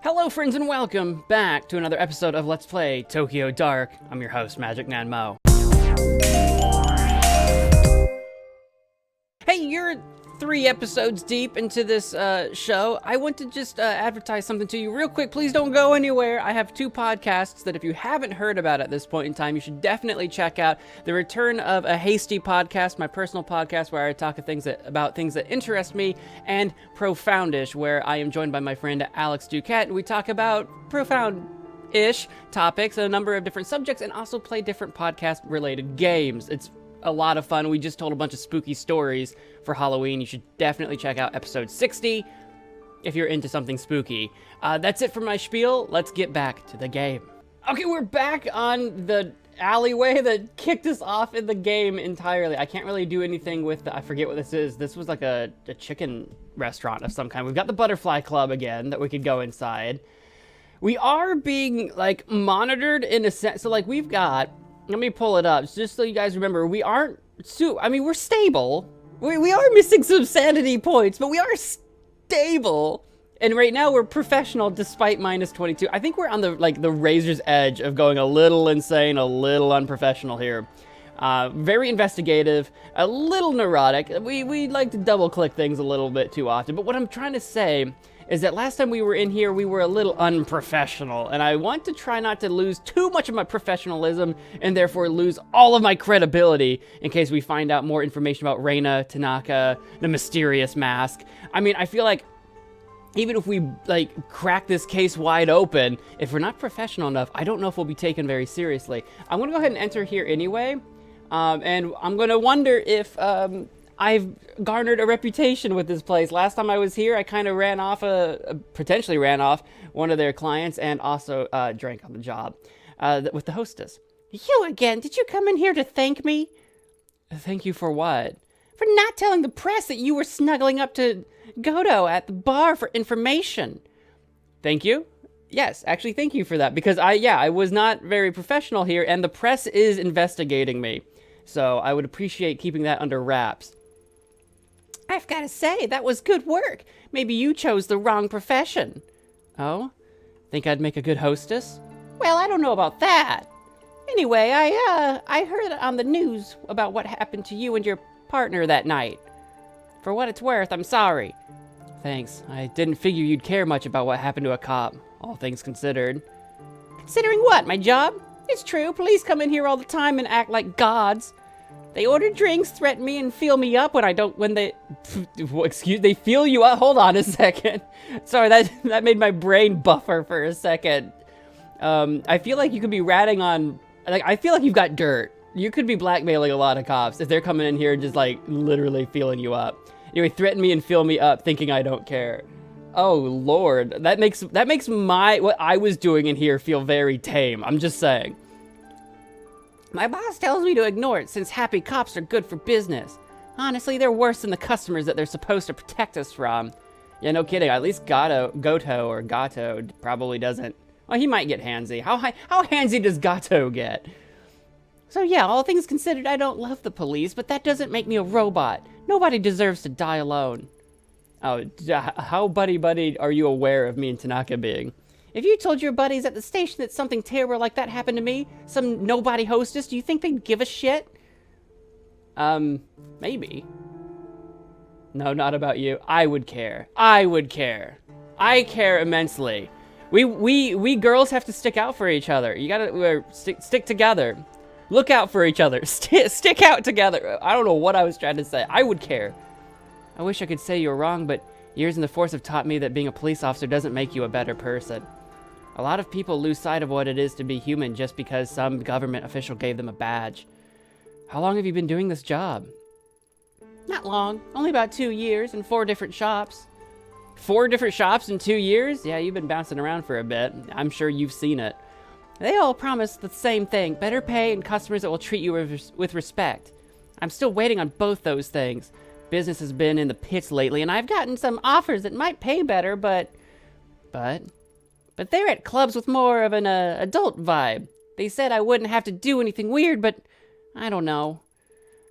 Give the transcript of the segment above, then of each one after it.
Hello friends and welcome back to another episode of Let's Play Tokyo Dark. I'm your host, MagicManMo. Hey, you're 3 episodes deep into this show. I want to just advertise something to you real quick. Please don't go anywhere. I have 2 podcasts that if you haven't heard about at this point in time, you should definitely check out. The return of a Hasty podcast, my personal podcast where I talk about things that interest me, and Profoundish, where I am joined by my friend Alex Duquette, and we talk about profound-ish topics and a number of different subjects, and also play different podcast-related games. It's a lot of fun. We just told a bunch of spooky stories for Halloween. You should definitely check out episode 60 if you're into something spooky. That's it for my spiel. Let's get back to the game. Okay, we're back on the alleyway that kicked us off in the game entirely. I can't really do anything with I forget what this is. This was like a chicken restaurant of some kind. We've got the Butterfly Club again that we could go inside. We are being, like, monitored in a sense. So, like, we've got... Let me pull it up, just so you guys remember, we aren't, we're stable. We are missing some sanity points, but we are stable. And right now we're professional despite minus 22. I think we're on the razor's edge of going a little insane, a little unprofessional here. Very investigative, a little neurotic. We like to double click things a little bit too often. But what I'm trying to say is that last time we were in here, we were a little unprofessional, and I want to try not to lose too much of my professionalism, and therefore lose all of my credibility in case we find out more information about Reina, Tanaka, the mysterious mask. I mean, I feel like even if we, like, crack this case wide open, if we're not professional enough, I don't know if we'll be taken very seriously. I'm gonna go ahead and enter here anyway, and I'm gonna wonder if, I've garnered a reputation with this place. Last time I was here, I kind of potentially ran off one of their clients and also drank on the job with the hostess. You again? Did you come in here to thank me? Thank you for what? For not telling the press that you were snuggling up to Goto at the bar for information. Thank you? Yes, actually thank you for that, because I was not very professional here, and the press is investigating me. So I would appreciate keeping that under wraps. I've got to say, that was good work. Maybe you chose the wrong profession. Oh? Think I'd make a good hostess? Well, I don't know about that. Anyway, I heard on the news about what happened to you and your partner that night. For what it's worth, I'm sorry. Thanks. I didn't figure you'd care much about what happened to a cop, all things considered. Considering what, my job? It's true, police come in here all the time and act like gods. They order drinks, threaten me, and feel me up they feel you up? Hold on a second. Sorry, that made my brain buffer for a second. I feel like you could be ratting on, I feel like you've got dirt. You could be blackmailing a lot of cops if they're coming in here and just, like, literally feeling you up. Anyway, threaten me and feel me up, thinking I don't care. Oh, Lord. That makes what I was doing in here feel very tame. I'm just saying. My boss tells me to ignore it since happy cops are good for business. Honestly, they're worse than the customers that they're supposed to protect us from. Yeah, no kidding. At least Gato probably doesn't. Well, he might get handsy. How handsy does Gato get? So yeah, all things considered, I don't love the police, but that doesn't make me a robot. Nobody deserves to die alone. Oh, how buddy are you aware of me and Tanaka being? If you told your buddies at the station that something terrible like that happened to me, some nobody hostess, do you think they'd give a shit? Maybe. No, not about you. I would care. I care immensely. We girls have to stick out for each other. You gotta stick together. Look out for each other. Stick out together. I don't know what I was trying to say. I would care. I wish I could say you were wrong, but years in the force have taught me that being a police officer doesn't make you a better person. A lot of people lose sight of what it is to be human just because some government official gave them a badge. How long have you been doing this job? Not long. Only about 2 years in 4 different shops. 4 different shops in 2 years? Yeah, you've been bouncing around for a bit. I'm sure you've seen it. They all promise the same thing. Better pay and customers that will treat you with respect. I'm still waiting on both those things. Business has been in the pits lately, and I've gotten some offers that might pay better, but they're at clubs with more of an adult vibe. They said I wouldn't have to do anything weird, but I don't know.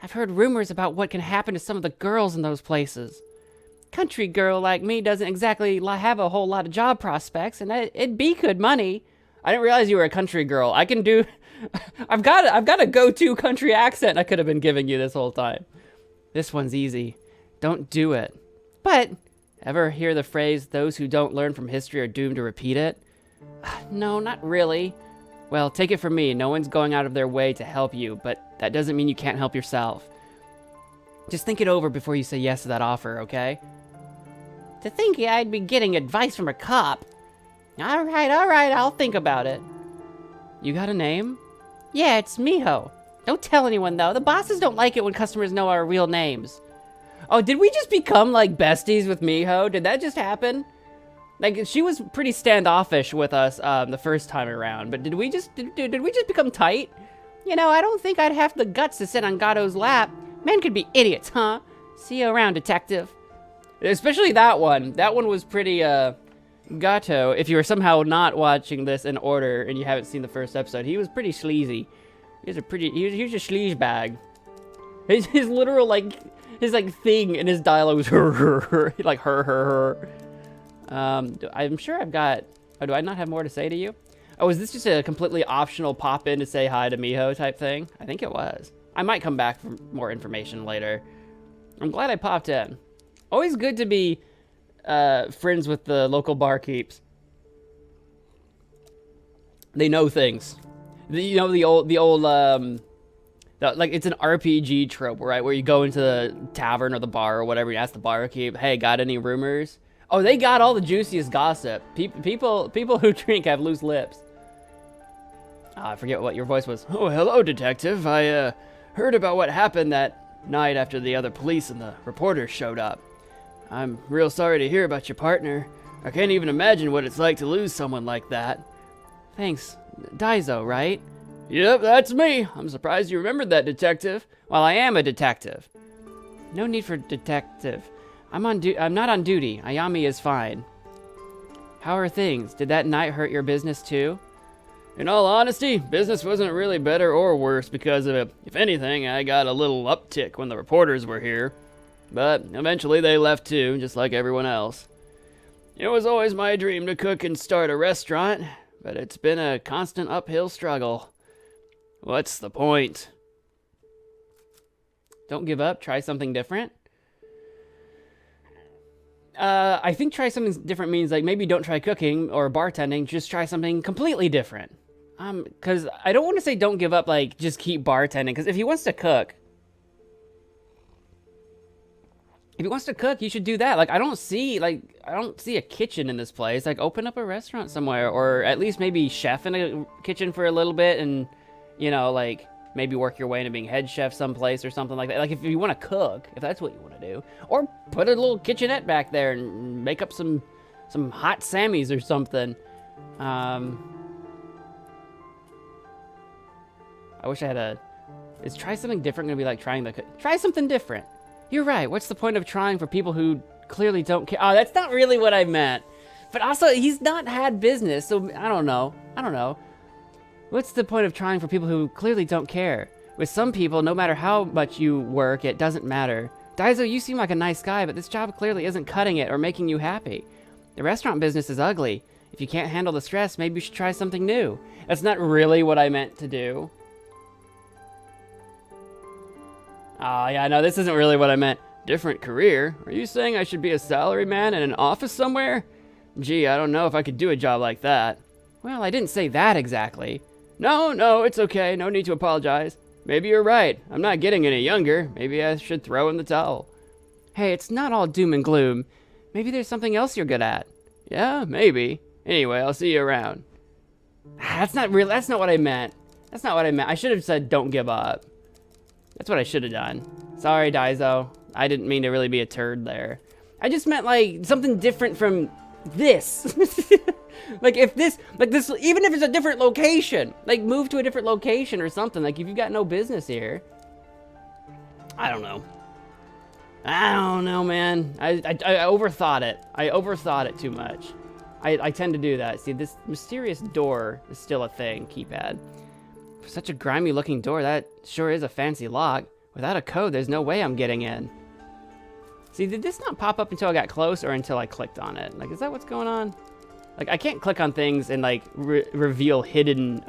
I've heard rumors about what can happen to some of the girls in those places. country girl like me doesn't exactly have a whole lot of job prospects, and it'd be good money. I didn't realize you were a country girl. I can do... I've got a go-to country accent I could have been giving you this whole time. This one's easy. Don't do it. But, ever hear the phrase, those who don't learn from history are doomed to repeat it? No, not really. Well, take it from me. No one's going out of their way to help you, but that doesn't mean you can't help yourself. Just think it over before you say yes to that offer, okay? To think I'd be getting advice from a cop. All right, I'll think about it. You got a name? Yeah, it's Miho. Don't tell anyone, though. The bosses don't like it when customers know our real names. Oh, did we just become, like, besties with Miho? Did that just happen? Like, she was pretty standoffish with us the first time around, but did we just become tight? You know, I don't think I'd have the guts to sit on Gato's lap. Men could be idiots, huh? See you around, detective. Especially that one. That one was pretty, Gato, if you were somehow not watching this in order and you haven't seen the first episode, he was pretty sleazy. He was a sleaze bag. His literal, like, his, like, thing in his dialogue was like, her. I'm sure I've got... Oh, do I not have more to say to you? Oh, is this just a completely optional pop-in to say hi to Miho type thing? I think it was. I might come back for more information later. I'm glad I popped in. Always good to be friends with the local barkeeps. They know things. You know, the old like, it's an RPG trope, right? Where you go into the tavern or the bar or whatever, you ask the barkeep, hey, got any rumors? Oh, they got all the juiciest gossip. People who drink have loose lips. I forget what your voice was. Oh, hello, detective. I heard about what happened that night after the other police and the reporters showed up. I'm real sorry to hear about your partner. I can't even imagine what it's like to lose someone like that. Thanks. Daizo, right? Yep, that's me. I'm surprised you remembered that, detective. Well, I am a detective. No need for detective. I'm not on duty. Ayami is fine. How are things? Did that night hurt your business too? In all honesty, business wasn't really better or worse because of it. If anything, I got a little uptick when the reporters were here. But eventually they left too, just like everyone else. It was always my dream to cook and start a restaurant, but it's been a constant uphill struggle. What's the point? Don't give up. Try something different. I think try something different means, like, maybe don't try cooking or bartending, just try something completely different. Because I don't want to say don't give up, like, just keep bartending, because if he wants to cook, you should do that. Like, I don't see a kitchen in this place. Like, open up a restaurant somewhere, or at least maybe chef in a kitchen for a little bit, and, you know, like, maybe work your way into being head chef someplace or something like that. Like, if you want to cook, if that's what you want to do. Or put a little kitchenette back there and make up some hot Sammies or something. I wish I had is try something different going to be like try something different. You're right. What's the point of trying for people who clearly don't care? Oh, that's not really what I meant. But also, he's not had business, so I don't know. What's the point of trying for people who clearly don't care? With some people, no matter how much you work, it doesn't matter. Daizo, you seem like a nice guy, but this job clearly isn't cutting it or making you happy. The restaurant business is ugly. If you can't handle the stress, maybe you should try something new. That's not really what I meant to do. Oh, yeah, no, this isn't really what I meant. Different career? Are you saying I should be a salaryman in an office somewhere? Gee, I don't know if I could do a job like that. Well, I didn't say that exactly. No, it's okay. No need to apologize. Maybe you're right. I'm not getting any younger. Maybe I should throw in the towel. Hey, it's not all doom and gloom. Maybe there's something else you're good at. Yeah, maybe. Anyway, I'll see you around. That's not what I meant. I should have said don't give up. That's what I should have done. Sorry, Daizo. I didn't mean to really be a turd there. I just meant, like, something different from this. Like, even if it's a different location, like, move to a different location or something. Like, if you've got no business here. I don't know, man. I overthought it. I overthought it too much. I tend to do that. See, this mysterious door is still a thing, keypad. Such a grimy looking door, that sure is a fancy lock. Without a code, there's no way I'm getting in. See, did this not pop up until I got close or until I clicked on it? Like, is that what's going on? Like, I can't click on things and, like, reveal hidden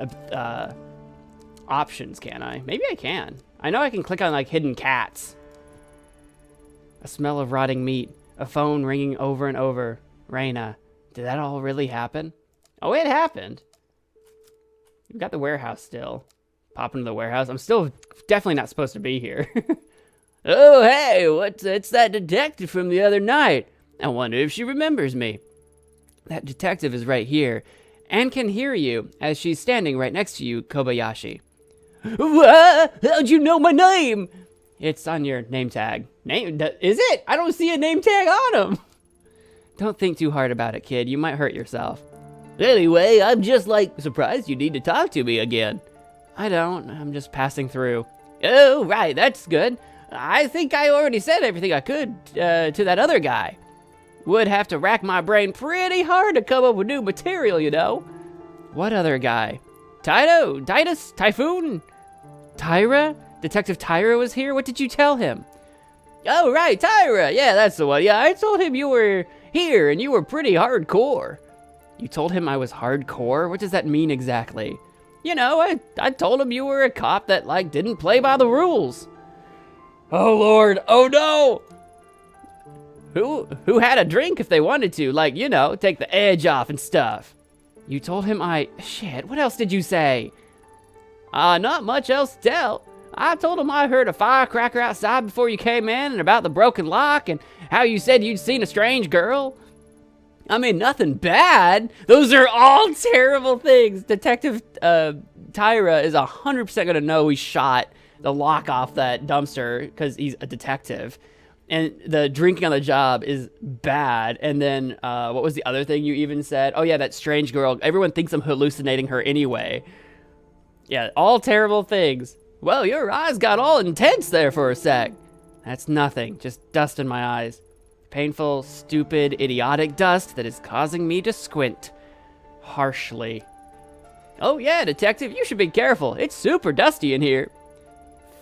options, can I? Maybe I can. I know I can click on, like, hidden cats. A smell of rotting meat. A phone ringing over and over. Raina, did that all really happen? Oh, it happened. We've got the warehouse still. Pop into the warehouse. I'm still definitely not supposed to be here. Oh, hey, it's that detective from the other night. I wonder if she remembers me. That detective is right here and can hear you as she's standing right next to you, Kobayashi. How'd you know my name? It's on your name tag. Name? Is it? I don't see a name tag on him. Don't think too hard about it, kid. You might hurt yourself. Anyway, I'm just, like, surprised you need to talk to me again. I don't. I'm just passing through. Oh, right. That's good. I think I already said everything I could to that other guy. Would have to rack my brain pretty hard to come up with new material, you know. What other guy? Titus? Typhoon? Tyra? Detective Tyra was here? What did you tell him? Oh, right, Tyra. Yeah, that's the one. Yeah, I told him you were here and you were pretty hardcore. You told him I was hardcore? What does that mean exactly? You know, I told him you were a cop that, like, didn't play by the rules. Oh, Lord. Oh, no. Who had a drink if they wanted to? Like, you know, take the edge off and stuff. You told him Shit, what else did you say? Not much else to tell. I told him I heard a firecracker outside before you came in and about the broken lock and how you said you'd seen a strange girl. I mean, nothing bad. Those are all terrible things. Detective Tyra is 100% going to know we shot the lock off that dumpster because he's a detective. And the drinking on the job is bad. And then what was the other thing you even said? Oh, yeah, that strange girl. Everyone thinks I'm hallucinating her anyway. Yeah, all terrible things. Well, your eyes got all intense there for a sec. That's nothing. Just dust in my eyes. Painful, stupid, idiotic dust that is causing me to squint. Harshly. Oh, yeah, detective, you should be careful. It's super dusty in here.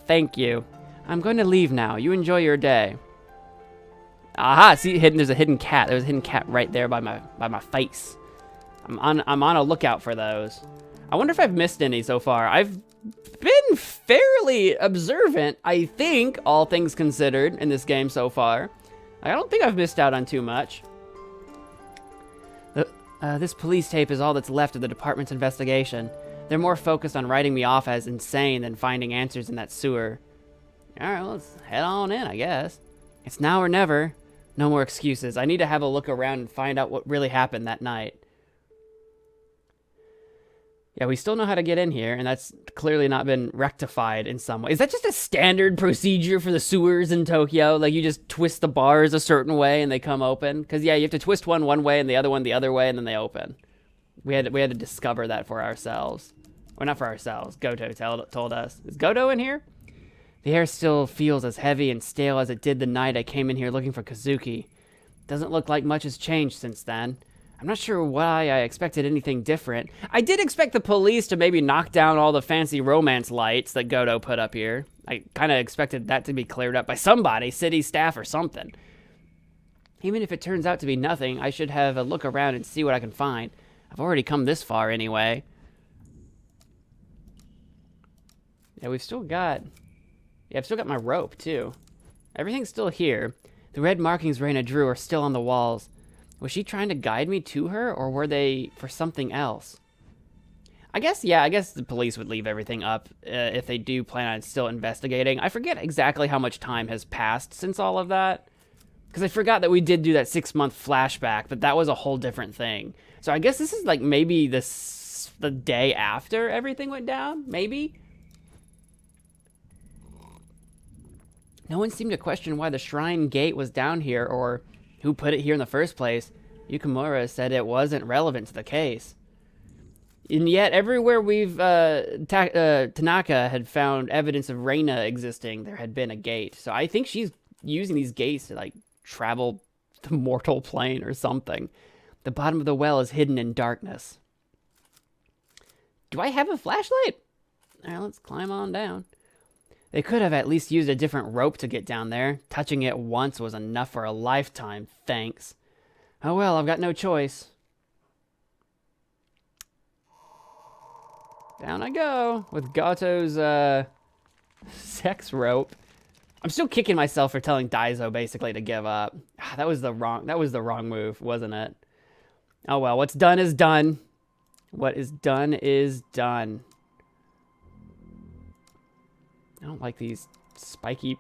Thank you. I'm going to leave now. You enjoy your day. Aha, see, there's a hidden cat. There's a hidden cat right there by my face. I'm on a lookout for those. I wonder if I've missed any so far. I've been fairly observant, I think, all things considered, in this game so far. I don't think I've missed out on too much. This police tape is all that's left of the department's investigation. They're more focused on writing me off as insane than finding answers in that sewer. Alright, well, let's head on in, I guess. It's now or never. No more excuses. I need to have a look around and find out what really happened that night. Yeah, we still know how to get in here, and that's clearly not been rectified in some way. Is that just a standard procedure for the sewers in Tokyo? Like, you just twist the bars a certain way and they come open? Because, yeah, you have to twist one way and the other one the other way, and then they open. We had to discover that for ourselves. Or not for ourselves. Goto told us. Is Goto in here? The air still feels as heavy and stale as it did the night I came in here looking for Kazuki. Doesn't look like much has changed since then. I'm not sure why I expected anything different. I did expect the police to maybe knock down all the fancy romance lights that Goto put up here. I kind of expected that to be cleared up by somebody, city staff or something. Even if it turns out to be nothing, I should have a look around and see what I can find. I've already come this far anyway. Yeah, I've still got my rope too. Everything's still here. The red markings Reina drew are still on the walls. Was she trying to guide me to her, or were they for something else? I guess the police would leave everything up if they do plan on still investigating. I forget exactly how much time has passed since all of that. Because I forgot that we did do that 6-month flashback, but that was a whole different thing. So I guess this is like maybe the day after everything went down? Maybe? No one seemed to question why the shrine gate was down here, or who put it here in the first place. Yukimura said it wasn't relevant to the case. And yet, everywhere Tanaka had found evidence of Reina existing, there had been a gate. So I think she's using these gates to, like, travel the mortal plane or something. The bottom of the well is hidden in darkness. Do I have a flashlight? All right, let's climb on down. They could have at least used a different rope to get down there. Touching it once was enough for a lifetime, thanks. Oh well, I've got no choice. Down I go with Gato's sex rope. I'm still kicking myself for telling Daiso basically to give up. That was the wrong move, wasn't it? Oh well, what's done is done. What is done is done. I don't like these spiky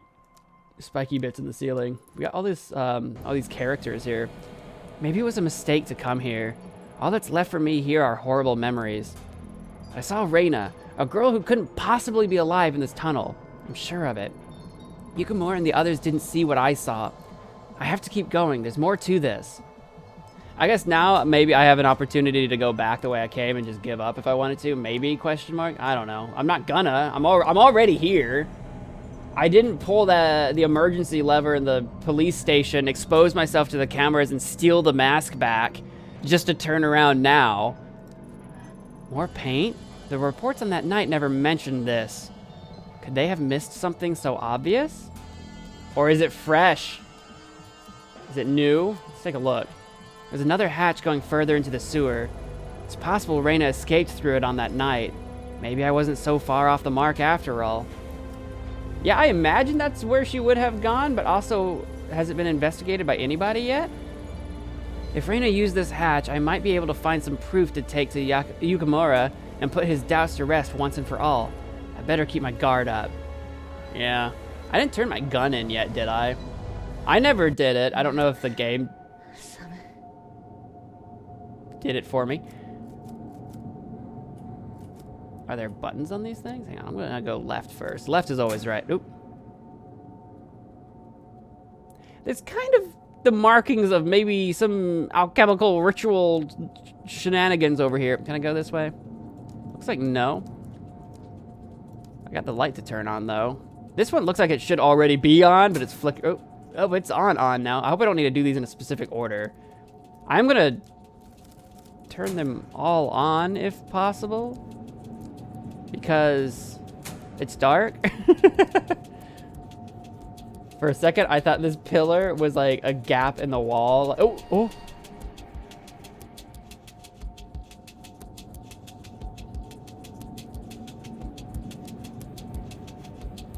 bits in the ceiling. We got all these characters here. Maybe it was a mistake to come here. All that's left for me here are horrible memories. I saw Reina, a girl who couldn't possibly be alive in this tunnel. I'm sure of it. Yukimura and the others didn't see what I saw. I have to keep going. There's more to this. I guess now maybe I have an opportunity to go back the way I came and just give up if I wanted to. Maybe, question mark? I don't know. I'm not gonna. I'm already here. I didn't pull the emergency lever in the police station, expose myself to the cameras, and steal the mask back just to turn around now. More paint? The reports on that night never mentioned this. Could they have missed something so obvious? Or is it fresh? Is it new? Let's take a look. There's another hatch going further into the sewer. It's possible Reina escaped through it on that night. Maybe I wasn't so far off the mark after all. Yeah, I imagine that's where she would have gone, but also, has it been investigated by anybody yet? If Reina used this hatch, I might be able to find some proof to take to Yukimura and put his doubts to rest once and for all. I better keep my guard up. Yeah. I didn't turn my gun in yet, did I? I never did it. I don't know if the game did it for me. Are there buttons on these things? Hang on, I'm gonna go left first. Left is always right. Oop. There's kind of the markings of maybe some alchemical ritual shenanigans over here. Can I go this way? Looks like no. I got the light to turn on though. This one looks like it should already be on, but it's flicker. Oh, it's on now. I hope I don't need to do these in a specific order. I'm gonna turn them all on if possible, because it's dark. For a second, I thought this pillar was like a gap in the wall. Oh.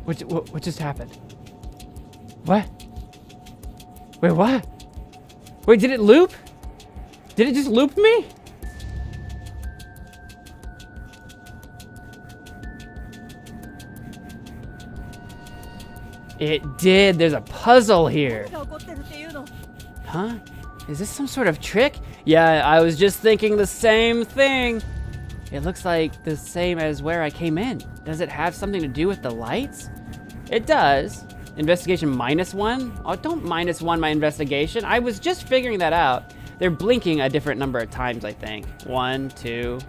What just happened? What? Wait, what? Wait, did it loop? Did it just loop me? It did. There's a puzzle here. Huh? Is this some sort of trick? Yeah, I was just thinking the same thing. It looks like the same as where I came in. Does it have something to do with the lights? It does. Investigation -1? Oh, don't -1 my investigation. I was just figuring that out. They're blinking a different number of times, I think. 1, 2.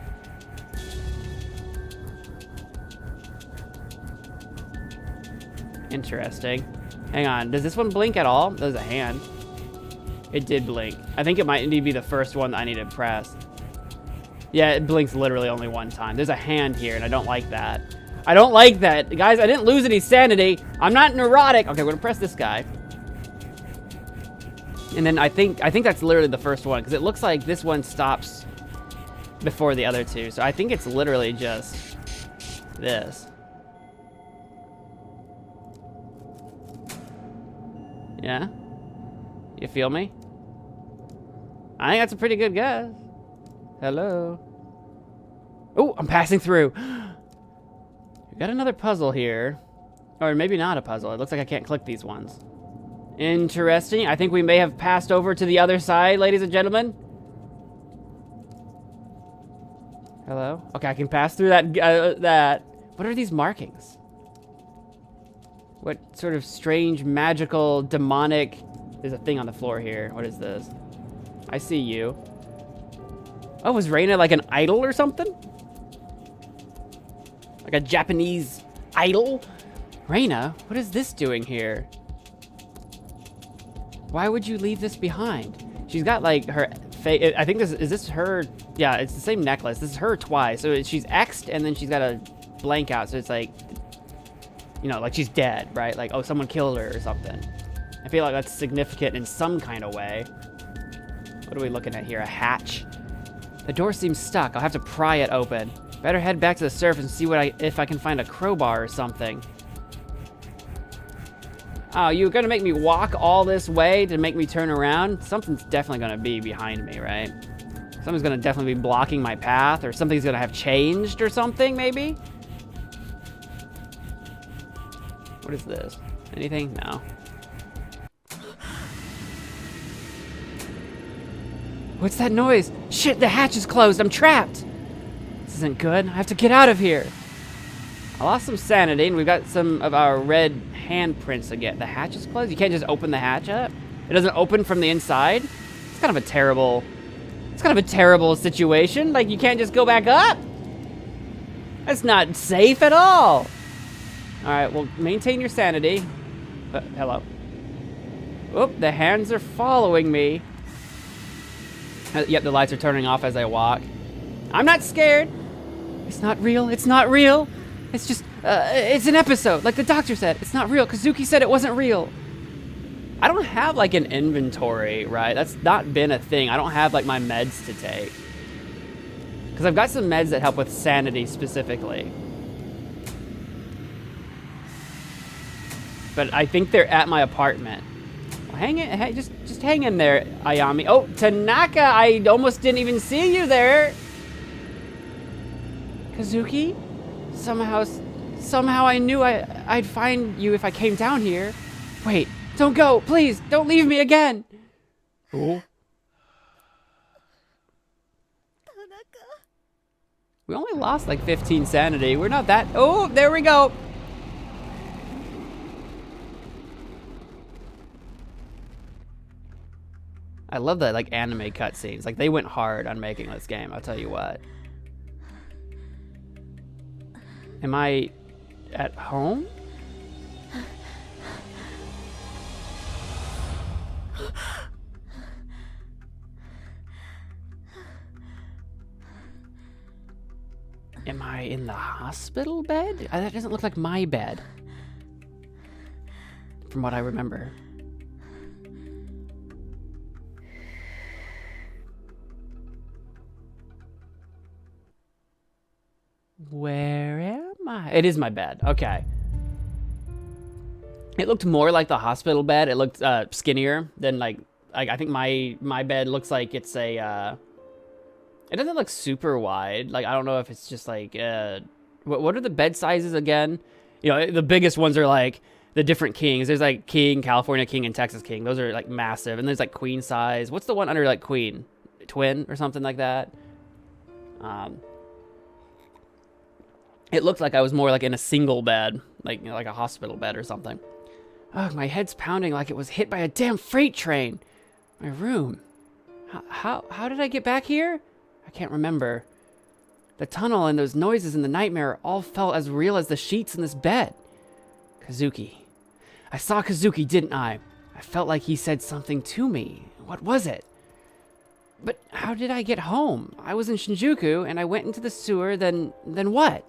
Interesting. Hang on, does this one blink at all? There's a hand. It did blink. I think it might need to be the first one that I need to press. Yeah, it blinks literally only one time. There's a hand here, and I don't like that. I don't like that. Guys, I didn't lose any sanity. I'm not neurotic. Okay, we're gonna press this guy. And then I think that's literally the first one, because it looks like this one stops before the other two. So I think it's literally just this. Yeah? You feel me? I think that's a pretty good guess. Hello? Oh, I'm passing through. We got another puzzle here. Or maybe not a puzzle. It looks like I can't click these ones. Interesting. I think we may have passed over to the other side, ladies and gentlemen. Hello? Okay, I can pass through that. What are these markings? What sort of strange, magical, demonic... There's a thing on the floor here. What is this? I see you. Oh, was Reina like an idol or something? Like a Japanese idol? Reina, what is this doing here? Why would you leave this behind? She's got like her face. I think is this her? Yeah, it's the same necklace. This is her twice. So she's X'd and then she's got a blank out. So it's like, you know, like she's dead, right? Like, oh, someone killed her or something. I feel like that's significant in some kind of way. What are we looking at here? A hatch? The door seems stuck. I'll have to pry it open. Better head back to the surface and see if I can find a crowbar or something. Oh, you're gonna make me walk all this way to make me turn around? Something's definitely gonna be behind me, right? Something's gonna definitely be blocking my path, or something's gonna have changed or something, maybe? What is this? Anything? No. What's that noise? Shit, the hatch is closed. I'm trapped. This isn't good. I have to get out of here. I lost some sanity, and we've got some of our red handprints again. The hatch is closed? You can't just open the hatch up? It doesn't open from the inside? It's kind of a terrible situation. Like, you can't just go back up? That's not safe at all. All right, well, maintain your sanity. Hello. Oop, the hands are following me. Yep, the lights are turning off as I walk. I'm not scared. It's not real. It's not real. It's just, it's an episode. Like the doctor said, it's not real. Kazuki said it wasn't real. I don't have like an inventory, right? That's not been a thing. I don't have like my meds to take. Because I've got some meds that help with sanity specifically. But I think they're at my apartment. Well, just hang in there, Ayami. Oh, Tanaka, I almost didn't even see you there. Kazuki? Somehow I knew I'd find you if I came down here. Wait, don't go, please, don't leave me again. Oh. We only lost like 15 sanity. We're not that. Oh, there we go. I love the like anime cutscenes. Like they went hard on making this game, I'll tell you what. Am I at home? Am I in the hospital bed? That doesn't look like my bed. From what I remember. Where am I? It is my bed. Okay. It looked more like the hospital bed. It looked skinnier than like I think my bed looks like it's a it doesn't look super wide. Like I don't know if it's just like what are the bed sizes again? You know, the biggest ones are like the different kings. There's like king, California king, and Texas king. Those are like massive. And there's like queen size. What's the one under like queen? Twin or something like that? It looked like I was more like in a single bed, like, you know, like a hospital bed or something. Oh, my head's pounding like it was hit by a damn freight train. My room. How did I get back here? I can't remember. The tunnel and those noises in the nightmare all felt as real as the sheets in this bed. Kazuki. I saw Kazuki, didn't I? I felt like he said something to me. What was it? But how did I get home? I was in Shinjuku and I went into the sewer, then what?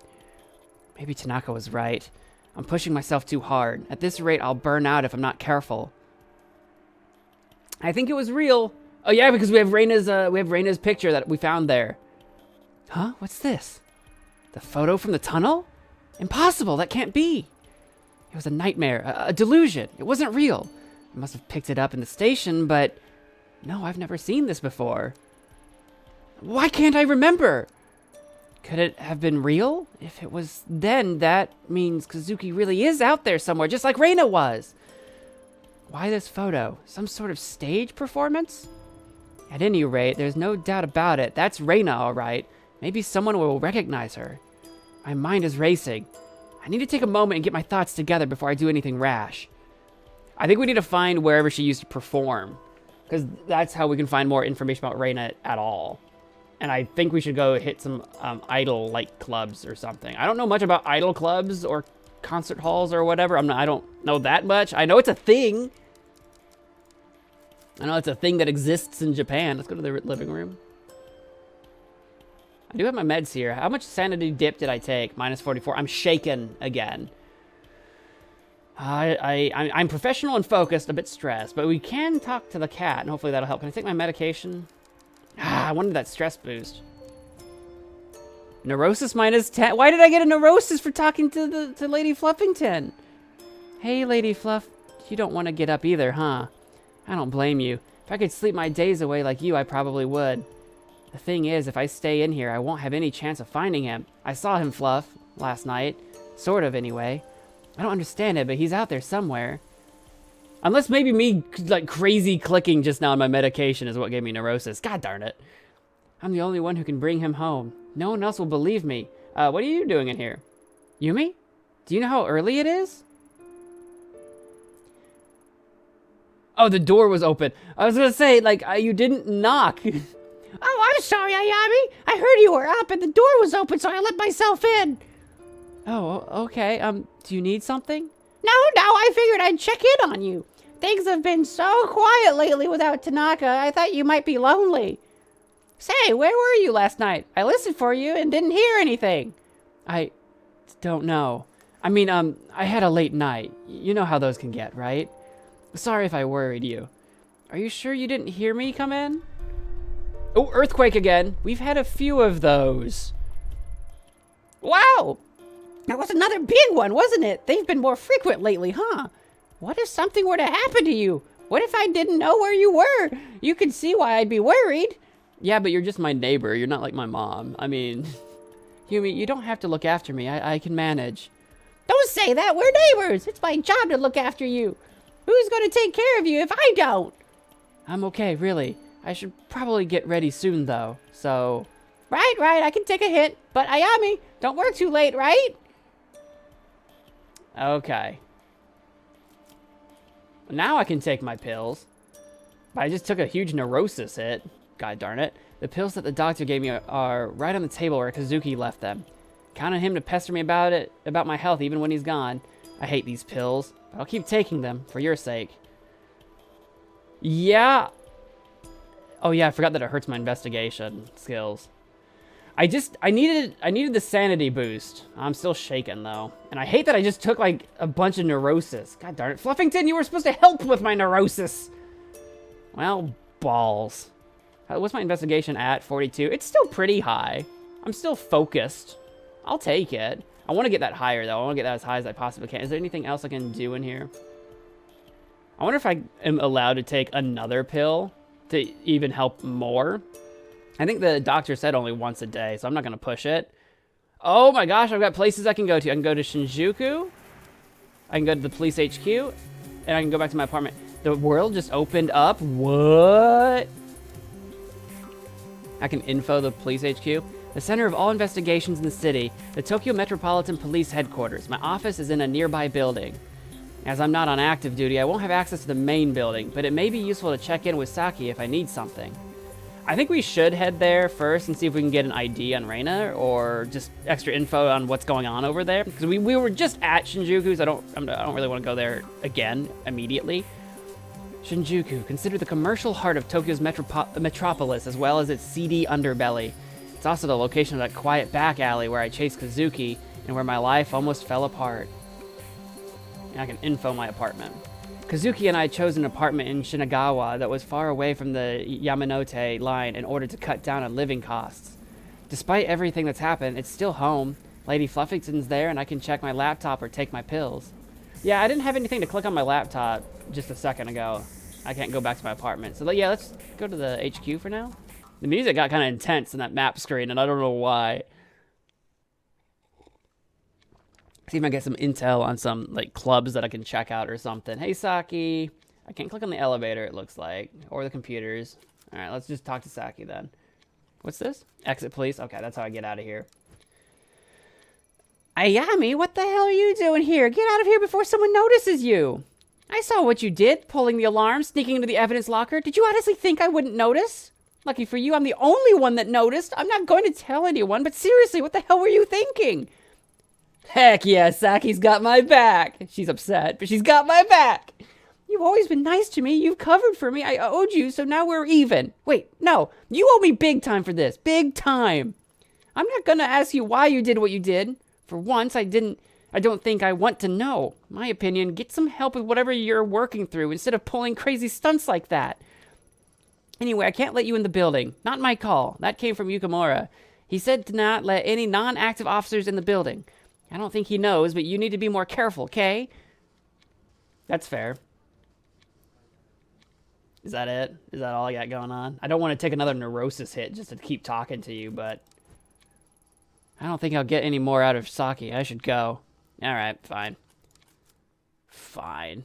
Maybe Tanaka was right. I'm pushing myself too hard. At this rate, I'll burn out if I'm not careful. I think it was real. Oh yeah, because we have Reina's picture that we found there. Huh? What's this? The photo from the tunnel? Impossible, that can't be. It was a nightmare, a delusion. It wasn't real. I must have picked it up in the station, but no, I've never seen this before. Why can't I remember? Could it have been real? If it was then, that means Kazuki really is out there somewhere, just like Reina was. Why this photo? Some sort of stage performance? At any rate, there's no doubt about it. That's Reina, all right. Maybe someone will recognize her. My mind is racing. I need to take a moment and get my thoughts together before I do anything rash. I think we need to find wherever she used to perform, because that's how we can find more information about Reina at all. And I think we should go hit some idol like clubs or something. I don't know much about idol clubs or concert halls or whatever. I don't know that much. I know it's a thing. I know it's a thing that exists in Japan. Let's go to the living room. I do have my meds here. How much sanity dip did I take? Minus 44. I'm shaken again. I'm professional and focused, a bit stressed, but we can talk to the cat, and hopefully that'll help. Can I take my medication? I wanted that stress boost. Neurosis -10. Why did I get a neurosis for talking to Lady Fluffington? Hey, Lady Fluff, you don't want to get up either, huh? I don't blame you. If I could sleep my days away like you, I probably would. The thing is, if I stay in here, I won't have any chance of finding him. I saw him, Fluff, last night. Sort of, anyway. I don't understand it, but he's out there somewhere. Unless maybe me, like, crazy clicking just now on my medication is what gave me neurosis. God darn it. I'm the only one who can bring him home. No one else will believe me. What are you doing in here? Yumi? Do you know how early it is? Oh, the door was open. I was gonna say, like, you didn't knock. Oh, I'm sorry, Ayami. I heard you were up and the door was open, so I let myself in. Oh, okay. Do you need something? No, I figured I'd check in on you. Things have been so quiet lately without Tanaka, I thought you might be lonely. Say, where were you last night? I listened for you and didn't hear anything. I don't know. I mean, I had a late night. You know how those can get, right? Sorry if I worried you. Are you sure you didn't hear me come in? Oh, earthquake again. We've had a few of those. Wow! That was another big one, wasn't it? They've been more frequent lately, huh? What if something were to happen to you? What if I didn't know where you were? You can see why I'd be worried. Yeah, but you're just my neighbor. You're not like my mom. I mean, Yumi, you don't have to look after me. I can manage. Don't say that. We're neighbors. It's my job to look after you. Who's going to take care of you if I don't? I'm okay, really. I should probably get ready soon, though, so... Right. I can take a hint. But Ayami, don't work too late, right? Okay. Now I can take my pills. But I just took a huge neurosis hit. God darn it. The pills that the doctor gave me are right on the table where Kazuki left them. Count on him to pester me about my health even when he's gone. I hate these pills, but I'll keep taking them for your sake. Yeah. Oh yeah, I forgot that it hurts my investigation skills. I needed the sanity boost. I'm still shaken though. And I hate that I just took like a bunch of neurosis. God darn it. Fluffington, you were supposed to help with my neurosis. Well, balls. What's my investigation at? 42. It's still pretty high. I'm still focused. I'll take it. I want to get that higher though. I want to get that as high as I possibly can. Is there anything else I can do in here? I wonder if I am allowed to take another pill to even help more. I think the doctor said only once a day, so I'm not going to push it. Oh my gosh, I've got places I can go to. I can go to Shinjuku. I can go to the police HQ. And I can go back to my apartment. The world just opened up. What? I can info the police HQ. The center of all investigations in the city, the Tokyo Metropolitan Police Headquarters. My office is in a nearby building. As I'm not on active duty, I won't have access to the main building, but it may be useful to check in with Saki if I need something. I think we should head there first and see if we can get an ID on Reina or just extra info on what's going on over there. Because we were just at Shinjuku, so I don't really want to go there again immediately. Shinjuku, considered the commercial heart of Tokyo's metropolis as well as its seedy underbelly. It's also the location of that quiet back alley where I chased Kazuki and where my life almost fell apart. And I can info my apartment. Kazuki and I chose an apartment in Shinagawa that was far away from the Yamanote line in order to cut down on living costs. Despite everything that's happened, it's still home. Lady Fluffington's there and I can check my laptop or take my pills. Yeah, I didn't have anything to click on my laptop just a second ago. I can't go back to my apartment. So yeah, let's go to the HQ for now. The music got kind of intense in that map screen and I don't know why. See if I get some intel on some like clubs that I can check out or something. Hey, Saki. I can't click on the elevator, it looks like. Or the computers. All right, let's just talk to Saki then. What's this? Exit, please. Okay, that's how I get out of here. Ayami, what the hell are you doing here? Get out of here before someone notices you. I saw what you did, pulling the alarm, sneaking into the evidence locker. Did you honestly think I wouldn't notice? Lucky for you, I'm the only one that noticed. I'm not going to tell anyone, but seriously, what the hell were you thinking? Heck yeah, Saki's got my back. She's upset, but she's got my back. You've always been nice to me. You've covered for me. I owed you, so now we're even. Wait, no. You owe me big time for this. Big time. I'm not going to ask you why you did what you did. For once, I I don't think I want to know. My opinion, get some help with whatever you're working through instead of pulling crazy stunts like that. Anyway, I can't let you in the building. Not my call. That came from Yukimura. He said to not let any non-active officers in the building. I don't think he knows, but you need to be more careful, okay? That's fair. Is that it? Is that all I got going on? I don't want to take another neurosis hit just to keep talking to you, but I don't think I'll get any more out of Saki. I should go. Alright, fine. Fine.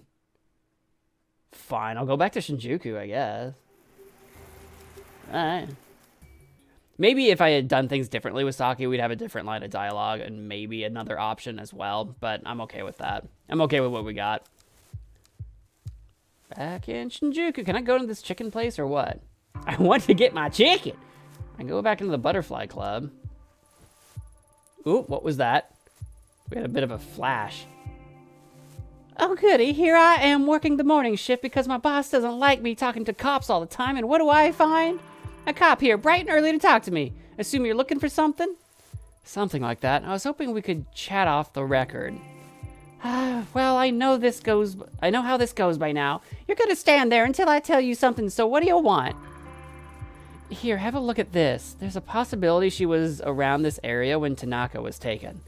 I'll go back to Shinjuku, I guess. Alright. Maybe if I had done things differently with Saki, we'd have a different line of dialogue and maybe another option as well, but I'm okay with that. I'm okay with what we got. Back in Shinjuku. Can I go to this chicken place or what? I want to get my chicken. I go back into the Butterfly Club. Ooh, what was that? We had a bit of a flash. Oh, goody. Here I am working the morning shift because my boss doesn't like me talking to cops all the time. And what do I find? A cop here, bright and early to talk to me. Assume you're looking for something? Something like that. I was hoping we could chat off the record. Well, I know how this goes by now. You're gonna stand there until I tell you something, so what do you want? Here, have a look at this. There's a possibility she was around this area when Tanaka was taken.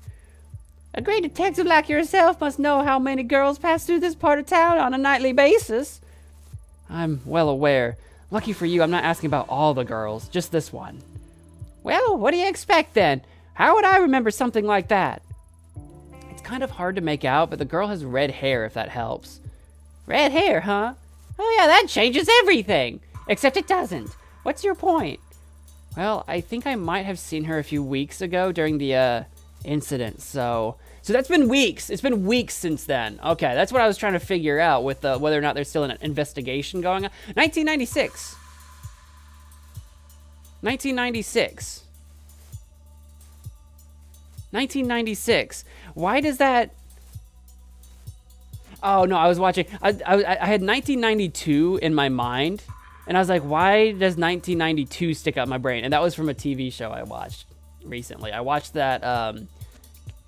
A great detective like yourself must know how many girls pass through this part of town on a nightly basis. I'm well aware. Lucky for you, I'm not asking about all the girls, just this one. Well, what do you expect then? How would I remember something like that? It's kind of hard to make out, but the girl has red hair, if that helps. Red hair, huh? Oh yeah, that changes everything. Except it doesn't. What's your point? Well, I think I might have seen her a few weeks ago during the, incident, so that's been weeks. It's been weeks since then. Okay, that's what I was trying to figure out with whether or not there's still an investigation going on. 1996. 1996. 1996. Why does that... Oh, no, I was watching... I had 1992 in my mind, and I was like, why does 1992 stick out in my brain? And that was from a TV show I watched recently. I watched that...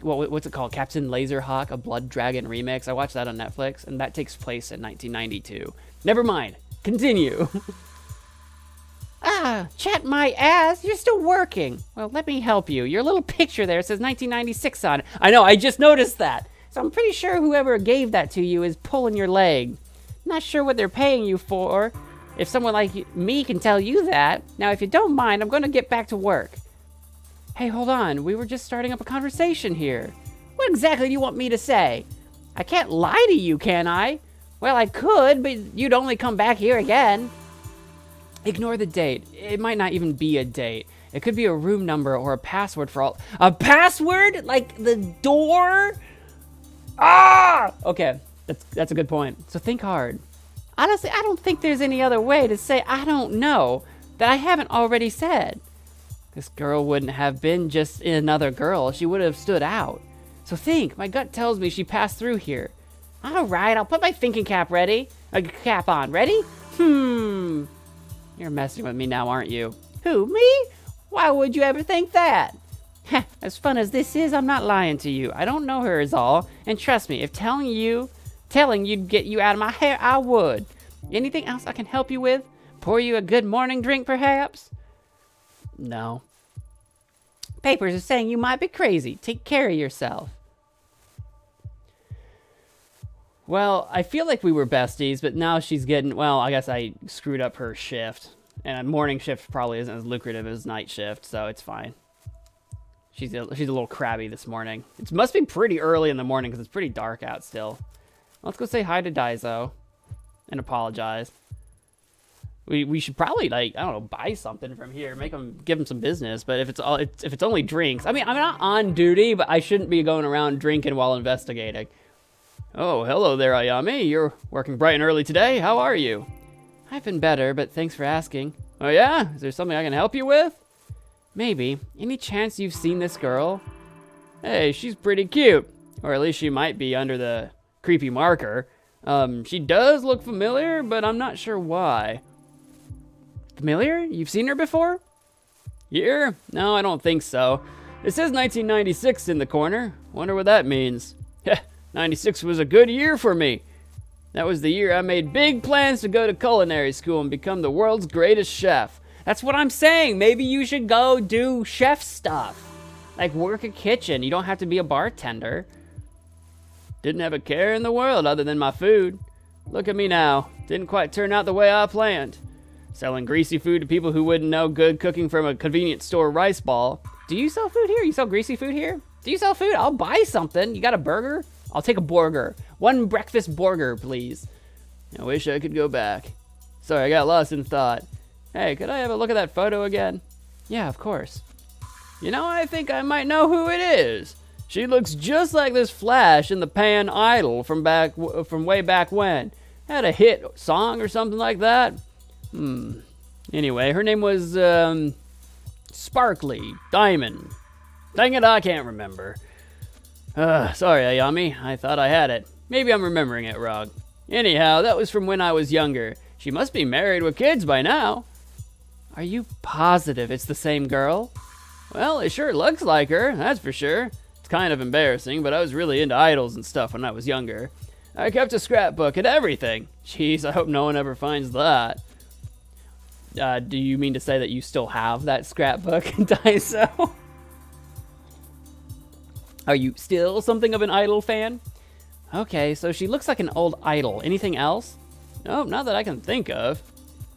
what's it called? Captain Laserhawk, a Blood Dragon remix. I watched that on Netflix, and that takes place in 1992. Never mind. Continue. Chat my ass. You're still working. Well, let me help you. Your little picture there says 1996 on it. I know, I just noticed that. So I'm pretty sure whoever gave that to you is pulling your leg. Not sure what they're paying you for. If someone like me can tell you that. Now, if you don't mind, I'm going to get back to work. Hey, hold on. We were just starting up a conversation here. What exactly do you want me to say? I can't lie to you, can I? Well, I could, but you'd only come back here again. Ignore the date. It might not even be a date. It could be a room number or a password for all... A password? Like the door? Ah! Okay, that's a good point. So think hard. Honestly, I don't think there's any other way to say I don't know that I haven't already said. This girl wouldn't have been just another girl. She would have stood out. So think. My gut tells me she passed through here. All right, I'll put my thinking cap on. Ready? You're messing with me now, aren't you? Who, me? Why would you ever think that? As fun as this is, I'm not lying to you. I don't know her is all. And trust me, if telling you'd get you out of my hair, I would. Anything else I can help you with? Pour you a good morning drink, perhaps? No. Papers are saying you might be crazy. Take care of yourself. Well, I feel like we were besties, but now she's getting... Well, I guess I screwed up her shift. And a morning shift probably isn't as lucrative as night shift, so it's fine. She's a little crabby this morning. It must be pretty early in the morning because it's pretty dark out still. Let's go say hi to Daiso and apologize. We should probably, like, I don't know, buy something from here, give him some business. But if it's only drinks, I mean, I'm not on duty, but I shouldn't be going around drinking while investigating. Oh, hello there, Ayami. You're working bright and early today. How are you? I've been better, but thanks for asking. Oh yeah? Is there something I can help you with? Maybe. Any chance you've seen this girl? Hey, she's pretty cute. Or at least she might be under the creepy marker. She does look familiar, but I'm not sure why. Familiar? You've seen her before? Here? No, I don't think so. It says 1996 in the corner. Wonder what that means. '96 was a good year for me. That was the year I made big plans to go to culinary school and become the world's greatest chef. That's what I'm saying. Maybe you should go do chef stuff. Like work a kitchen. You don't have to be a bartender. Didn't have a care in the world other than my food. Look at me now. Didn't quite turn out the way I planned. Selling greasy food to people who wouldn't know good cooking from a convenience store rice ball. Do you sell food here? You sell greasy food here? Do you sell food? I'll buy something. You got a burger? I'll take a burger. One breakfast burger, please. I wish I could go back. Sorry, I got lost in thought. Hey, could I have a look at that photo again? Yeah, of course. You know, I think I might know who it is. She looks just like this Flash in the Pan Idol from way back when. Had a hit song or something like that. Anyway, her name was, Sparkly Diamond. Dang it, I can't remember. Sorry, Ayami. I thought I had it. Maybe I'm remembering it wrong. Anyhow, that was from when I was younger. She must be married with kids by now. Are you positive it's the same girl? Well, it sure looks like her, that's for sure. It's kind of embarrassing, but I was really into idols and stuff when I was younger. I kept a scrapbook and everything. Jeez, I hope no one ever finds that. Do you mean to say that you still have that scrapbook, Daiso? Are you still something of an Idol fan? Okay, so she looks like an old idol. Anything else? Nope, not that I can think of.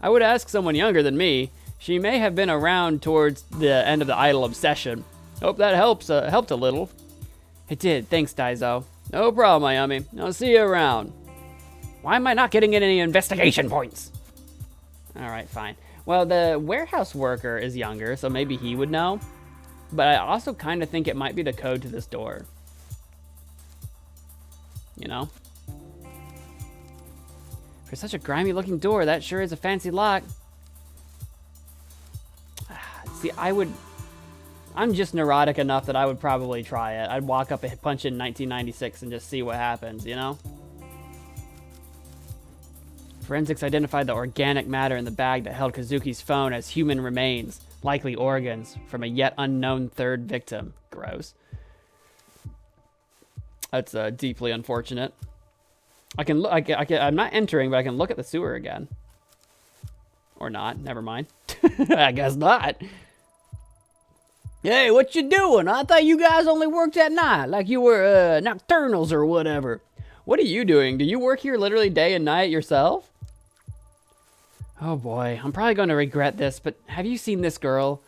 I would ask someone younger than me. She may have been around towards the end of the idol obsession. Hope that helped a little. It did. Thanks, Daiso. No problem, Ayami. I'll see you around. Why am I not getting any investigation points? All right, fine. Well, the warehouse worker is younger, so maybe he would know. But I also kind of think it might be the code to this door. You know? For such a grimy looking door, that sure is a fancy lock. See, I'm just neurotic enough that I would probably try it. I'd walk up and punch in 1996 and just see what happens, you know? Forensics identified the organic matter in the bag that held Kazuki's phone as human remains, likely organs, from a yet unknown third victim. Gross. That's deeply unfortunate. I'm not entering, but I can look at the sewer again. Or not. Never mind. I guess not. Hey, what you doing? I thought you guys only worked at night, like you were nocturnals or whatever. What are you doing? Do you work here literally day and night yourself? Oh boy, I'm probably going to regret this, but have you seen this girl?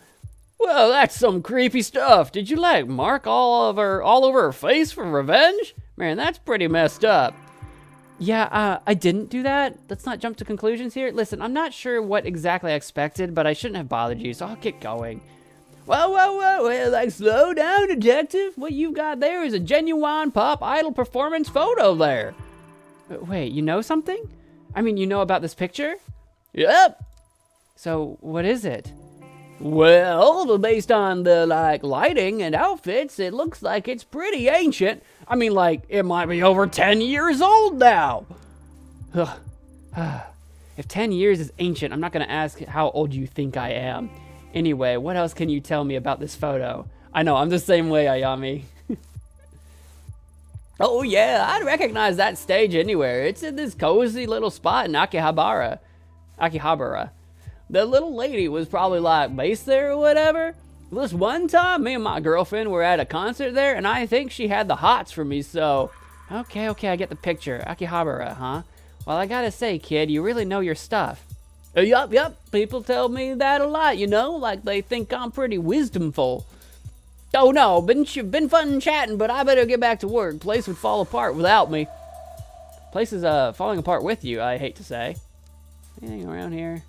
Well, that's some creepy stuff. Did you like mark all over her face for revenge? Man, that's pretty messed up. Yeah, I didn't do that. Let's not jump to conclusions here. Listen, I'm not sure what exactly I expected, but I shouldn't have bothered you, so I'll get going. Well, like, slow down, detective. What you've got there is a genuine pop idol performance photo there. Wait, you know something? I mean, you know about this picture? Yep. So, what is it? Well, based on the, lighting and outfits, it looks like it's pretty ancient. I mean, it might be over 10 years old now. If 10 years is ancient, I'm not going to ask how old you think I am. Anyway, what else can you tell me about this photo? I know, I'm the same way, Ayami. Oh, yeah, I'd recognize that stage anywhere. It's in this cozy little spot in Akihabara. The little lady was probably, based there or whatever. This one time, me and my girlfriend were at a concert there, and I think she had the hots for me, so... Okay, I get the picture. Akihabara, huh? Well, I gotta say, kid, you really know your stuff. Yup. People tell me that a lot, you know? Like, they think I'm pretty wisdomful. Oh, no, been fun chatting, but I better get back to work. Place would fall apart without me. Place is, falling apart with you, I hate to say. Anything around here?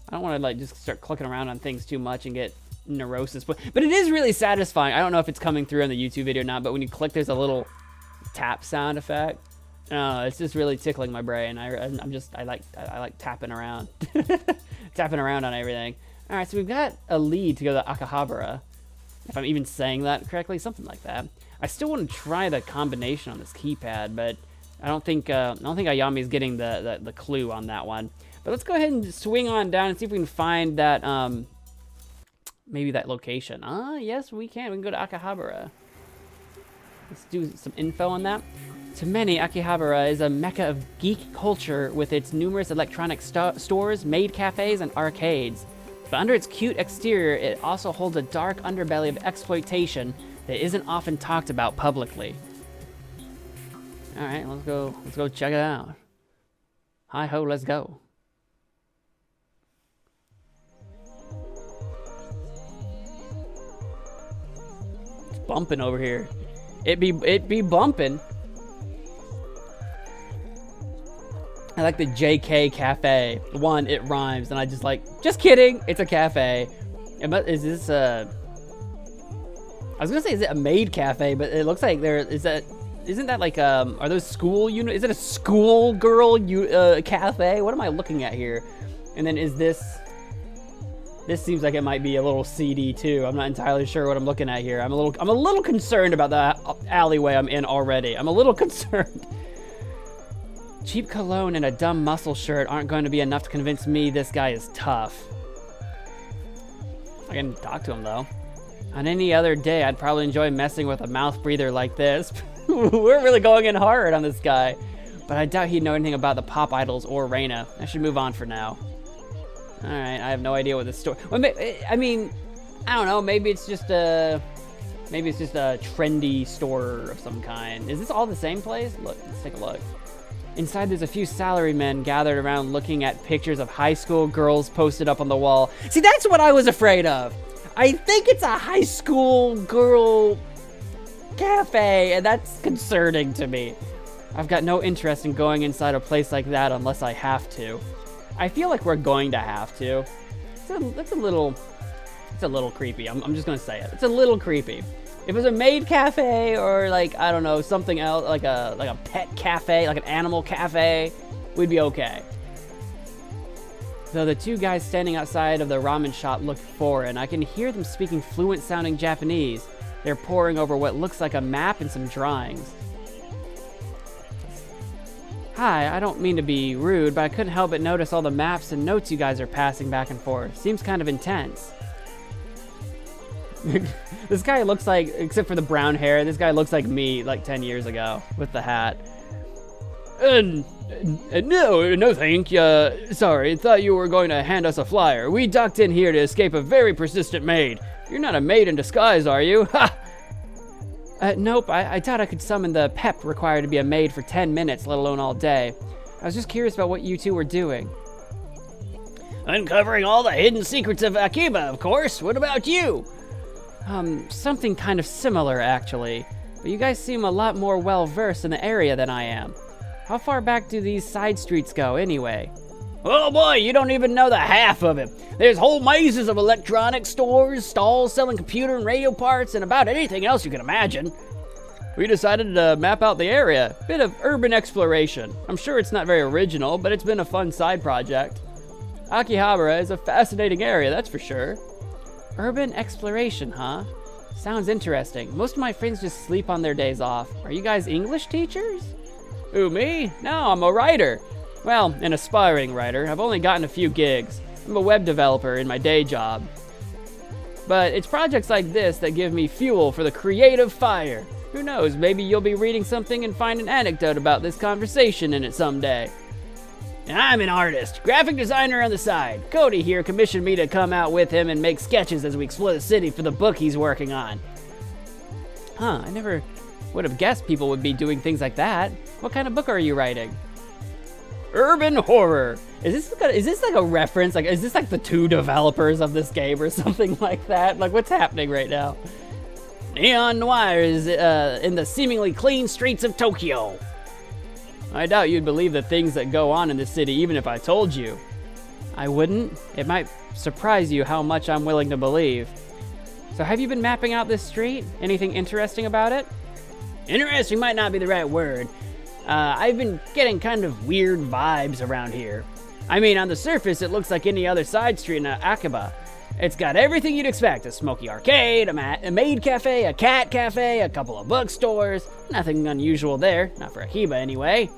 I don't want to, just start clicking around on things too much and get neurosis. But it is really satisfying. I don't know if it's coming through on the YouTube video or not, but when you click, there's a little tap sound effect. It's just really tickling my brain. I like tapping around. Tapping around on everything. All right, so we've got a lead to go to Akihabara. If I'm even saying that correctly, something like that. I still want to try the combination on this keypad, but I don't think Ayami's getting the clue on that one. But let's go ahead and swing on down and see if we can find that maybe that location. Yes, we can. We can go to Akihabara. Let's do some info on that. To many, Akihabara is a mecca of geek culture with its numerous electronic stores, maid cafes, and arcades. But under its cute exterior, it also holds a dark underbelly of exploitation that isn't often talked about publicly. All right, let's go check it out. Hi ho, let's go. It's bumping over here. It be bumping. I like the JK Cafe. One, it rhymes, and I just kidding, it's a cafe. Is this I was gonna say, is it a maid cafe? But it looks like isn't that like, are those school unit? Is it a school girl cafe? What am I looking at here? And then this seems like it might be a little seedy too. I'm not entirely sure what I'm looking at here. I'm a little concerned about the alleyway I'm in already. I'm a little concerned. Cheap cologne and a dumb muscle shirt aren't going to be enough to convince me this guy is tough. I can talk to him though. On any other day, I'd probably enjoy messing with a mouth breather like this. We're really going in hard on this guy. But I doubt he'd know anything about the pop idols or Reina. I should move on for now. Alright, I have no idea what this story... Well, I mean, I don't know. Maybe it's just a trendy store of some kind. Is this all the same place? Look, let's take a look. Inside, there's a few salarymen gathered around looking at pictures of high school girls posted up on the wall. See, that's what I was afraid of. I think it's a high school girl cafe, and that's concerning to me. I've got no interest in going inside a place like that unless I have to. I feel like we're going to have to. It's a little creepy. I'm just gonna say it. It's a little creepy. If it was a maid cafe or like, I don't know, something else, like a pet cafe, like an animal cafe, we'd be okay. Though the two guys standing outside of the ramen shop look foreign, I can hear them speaking fluent sounding Japanese. They're poring over what looks like a map and some drawings. Hi, I don't mean to be rude, but I couldn't help but notice all the maps and notes you guys are passing back and forth. Seems kind of intense. This guy looks like, except for the brown hair, this guy looks like me like 10 years ago with the hat. No thank you. Sorry, thought you were going to hand us a flyer. We ducked in here to escape a very persistent maid. You're not a maid in disguise, are you? Ha! Nope, I thought I could summon the pep required to be a maid for 10 minutes, let alone all day. I was just curious about what you two were doing. Uncovering all the hidden secrets of Akiba, of course. What about you? Something kind of similar, actually. But you guys seem a lot more well-versed in the area than I am. How far back do these side streets go, anyway? Oh boy, you don't even know the half of it. There's whole mazes of electronic stores, stalls selling computer and radio parts, and about anything else you can imagine. We decided to map out the area. Bit of urban exploration. I'm sure it's not very original, but it's been a fun side project. Akihabara is a fascinating area, that's for sure. Urban exploration, huh? Sounds interesting. Most of my friends just sleep on their days off. Are you guys English teachers? Who, me? No, I'm a writer. Well, an aspiring writer. I've only gotten a few gigs. I'm a web developer in my day job. But it's projects like this that give me fuel for the creative fire. Who knows, maybe you'll be reading something and find an anecdote about this conversation in it someday. I'm an artist, graphic designer on the side. Cody here commissioned me to come out with him and make sketches as we explore the city for the book he's working on. Huh, I never would have guessed people would be doing things like that. What kind of book are you writing? Urban horror. Is this like a reference? Like, is this like the two developers of this game or something like that? Like, what's happening right now? Neon noir is in the seemingly clean streets of Tokyo. I doubt you'd believe the things that go on in the city even if I told you. I wouldn't. It might surprise you how much I'm willing to believe. So have you been mapping out this street? Anything interesting about it? Interesting might not be the right word. I've been getting kind of weird vibes around here. I mean, on the surface, it looks like any other side street in Akiba. It's got everything you'd expect. A smoky arcade, a maid cafe, a cat cafe, a couple of bookstores. Nothing unusual there. Not for Akiba, anyway.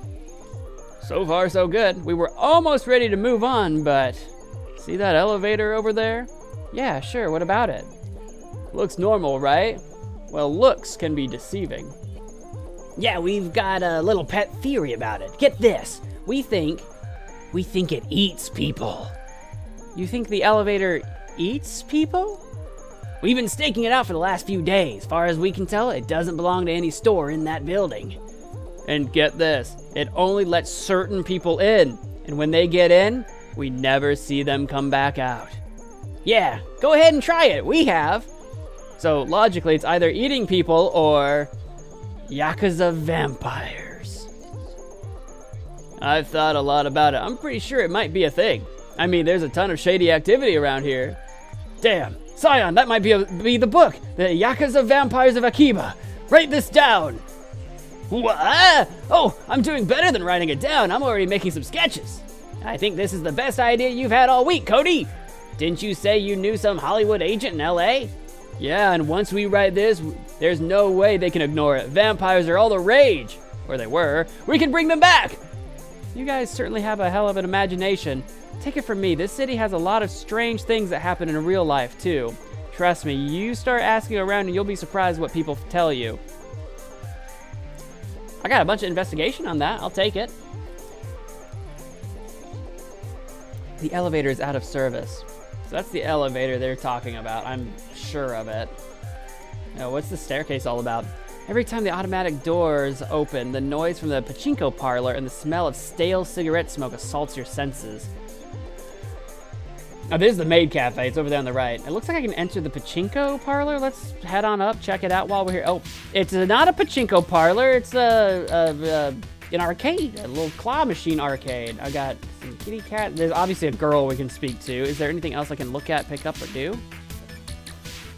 So far, so good. We were almost ready to move on, but... See that elevator over there? Yeah, sure. What about it? Looks normal, right? Well, looks can be deceiving. Yeah, we've got a little pet theory about it. Get this. We think it eats people. You think the elevator eats people? We've been staking it out for the last few days. Far as we can tell, it doesn't belong to any store in that building. And get this, it only lets certain people in. And when they get in, we never see them come back out. Yeah, go ahead and try it. We have. So logically, it's either eating people or Yakuza vampires. I've thought a lot about it. I'm pretty sure it might be a thing. I mean, there's a ton of shady activity around here. Damn, Scion, that might be the book. The Yakuza Vampires of Akiba. Write this down. What? Oh, I'm doing better than writing it down. I'm already making some sketches. I think this is the best idea you've had all week, Cody. Didn't you say you knew some Hollywood agent in LA? Yeah, and once we write this, there's no way they can ignore it. Vampires are all the rage. Or they were. We can bring them back. You guys certainly have a hell of an imagination. Take it from me, this city has a lot of strange things that happen in real life, too. Trust me, you start asking around and you'll be surprised what people tell you. I got a bunch of investigation on that. I'll take it. The elevator is out of service. So that's the elevator they're talking about. I'm sure of it. Now, what's the staircase all about? Every time the automatic doors open, the noise from the pachinko parlor and the smell of stale cigarette smoke assaults your senses. Oh, there's the maid cafe. It's over there on the right. It looks like I can enter the pachinko parlor. Let's head on up, check it out while we're here. Oh, it's not a pachinko parlor. It's an arcade, a little claw machine arcade. I got some kitty cat. There's obviously a girl we can speak to. Is there anything else I can look at, pick up, or do?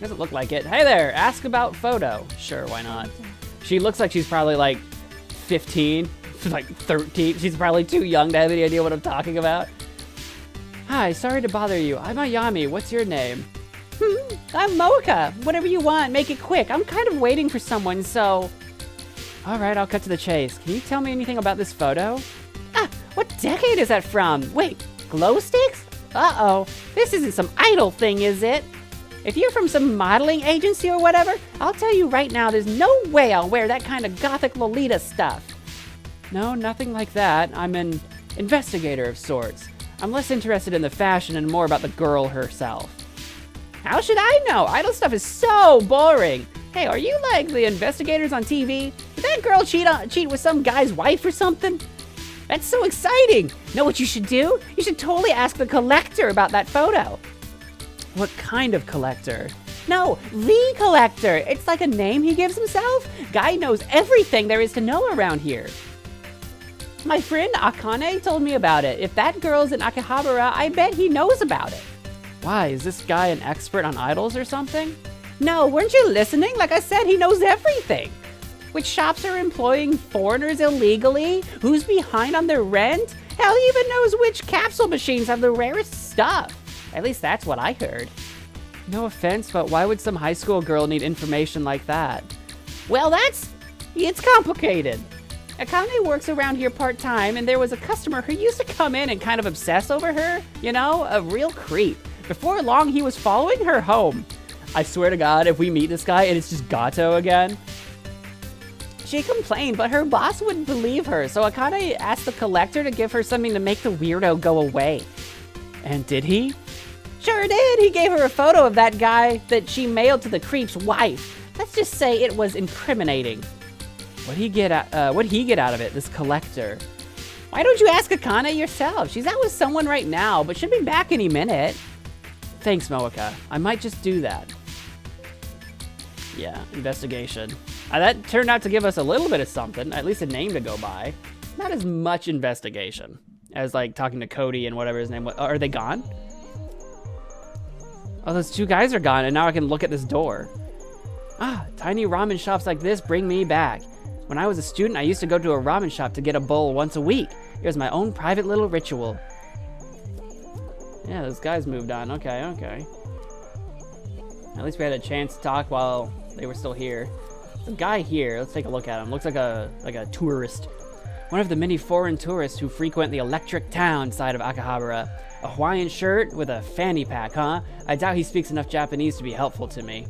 Doesn't look like it. Hey there, ask about photo. Sure, why not? She looks like she's probably like 15, like 13. She's probably too young to have any idea what I'm talking about. Hi, sorry to bother you. I'm Ayami. What's your name? I'm Mocha. Whatever you want, make it quick. I'm kind of waiting for someone, so... All right, I'll cut to the chase. Can you tell me anything about this photo? What decade is that from? Wait, glow sticks? Uh-oh, this isn't some idol thing, is it? If you're from some modeling agency or whatever, I'll tell you right now, there's no way I'll wear that kind of gothic Lolita stuff. No, nothing like that. I'm an investigator of sorts. I'm less interested in the fashion and more about the girl herself. How should I know? Idol stuff is so boring. Hey, are you like the investigators on TV? Did that girl cheat with some guy's wife or something? That's so exciting. Know what you should do? You should totally ask the collector about that photo. What kind of collector? No, the collector. It's like a name he gives himself. Guy knows everything there is to know around here. My friend Akane told me about it. If that girl's in Akihabara, I bet he knows about it. Why, is this guy an expert on idols or something? No, weren't you listening? Like I said, he knows everything. Which shops are employing foreigners illegally? Who's behind on their rent? Hell, he even knows which capsule machines have the rarest stuff. At least that's what I heard. No offense, but why would some high school girl need information like that? Well, it's complicated. Akane works around here part-time, and there was a customer who used to come in and kind of obsess over her. You know, a real creep. Before long, he was following her home. I swear to God, if we meet this guy and it's just Gato again. She complained, but her boss wouldn't believe her, so Akane asked the collector to give her something to make the weirdo go away. And did he? Sure did. He gave her a photo of that guy that she mailed to the creep's wife. Let's just say it was incriminating. What'd he get out of it, this collector? Why don't you ask Akane yourself? She's out with someone right now, but should be back any minute. Thanks, Moeka. I might just do that. Yeah, investigation. That turned out to give us a little bit of something, at least a name to go by. Not as much investigation as like talking to Cody and whatever his name was. Are they gone? Oh, those two guys are gone, and now I can look at this door. Ah, tiny ramen shops like this bring me back. When I was a student, I used to go to a ramen shop to get a bowl once a week. It was my own private little ritual. Yeah, those guys moved on. Okay. At least we had a chance to talk while they were still here. There's a guy here. Let's take a look at him. Looks like a tourist. One of the many foreign tourists who frequent the electric town side of Akihabara. A Hawaiian shirt with a fanny pack, huh? I doubt he speaks enough Japanese to be helpful to me.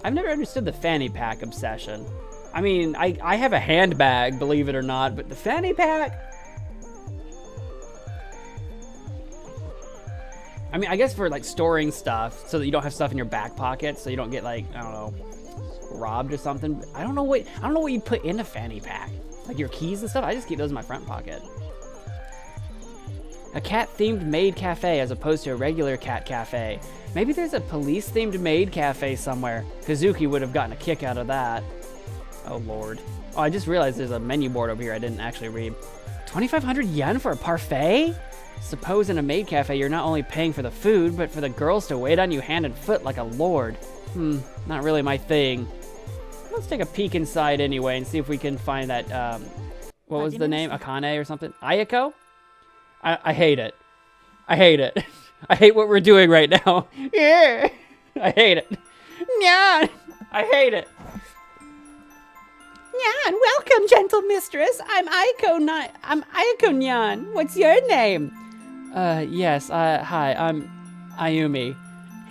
I've never understood the fanny pack obsession. I mean, I have a handbag, believe it or not, but the fanny pack? I mean, I guess for like storing stuff so that you don't have stuff in your back pocket so you don't get like, I don't know, robbed or something. I don't know what you put in a fanny pack. Like your keys and stuff. I just keep those in my front pocket. A cat-themed maid cafe as opposed to a regular cat cafe. Maybe there's a police-themed maid cafe somewhere. Kazuki would have gotten a kick out of that. Oh, Lord. Oh, I just realized there's a menu board over here I didn't actually read. 2,500 yen for a parfait? Suppose in a maid cafe, you're not only paying for the food, but for the girls to wait on you hand and foot like a lord. Not really my thing. Let's take a peek inside anyway and see if we can find that, what was the name? Akane or something? Ayako? I hate it. I hate it. I hate what we're doing right now. Yeah. I hate it. Nyan. I hate it. Nyan, welcome, gentle mistress. I'm Ayako Nyan. What's your name? Yes, hi, I'm Ayumi.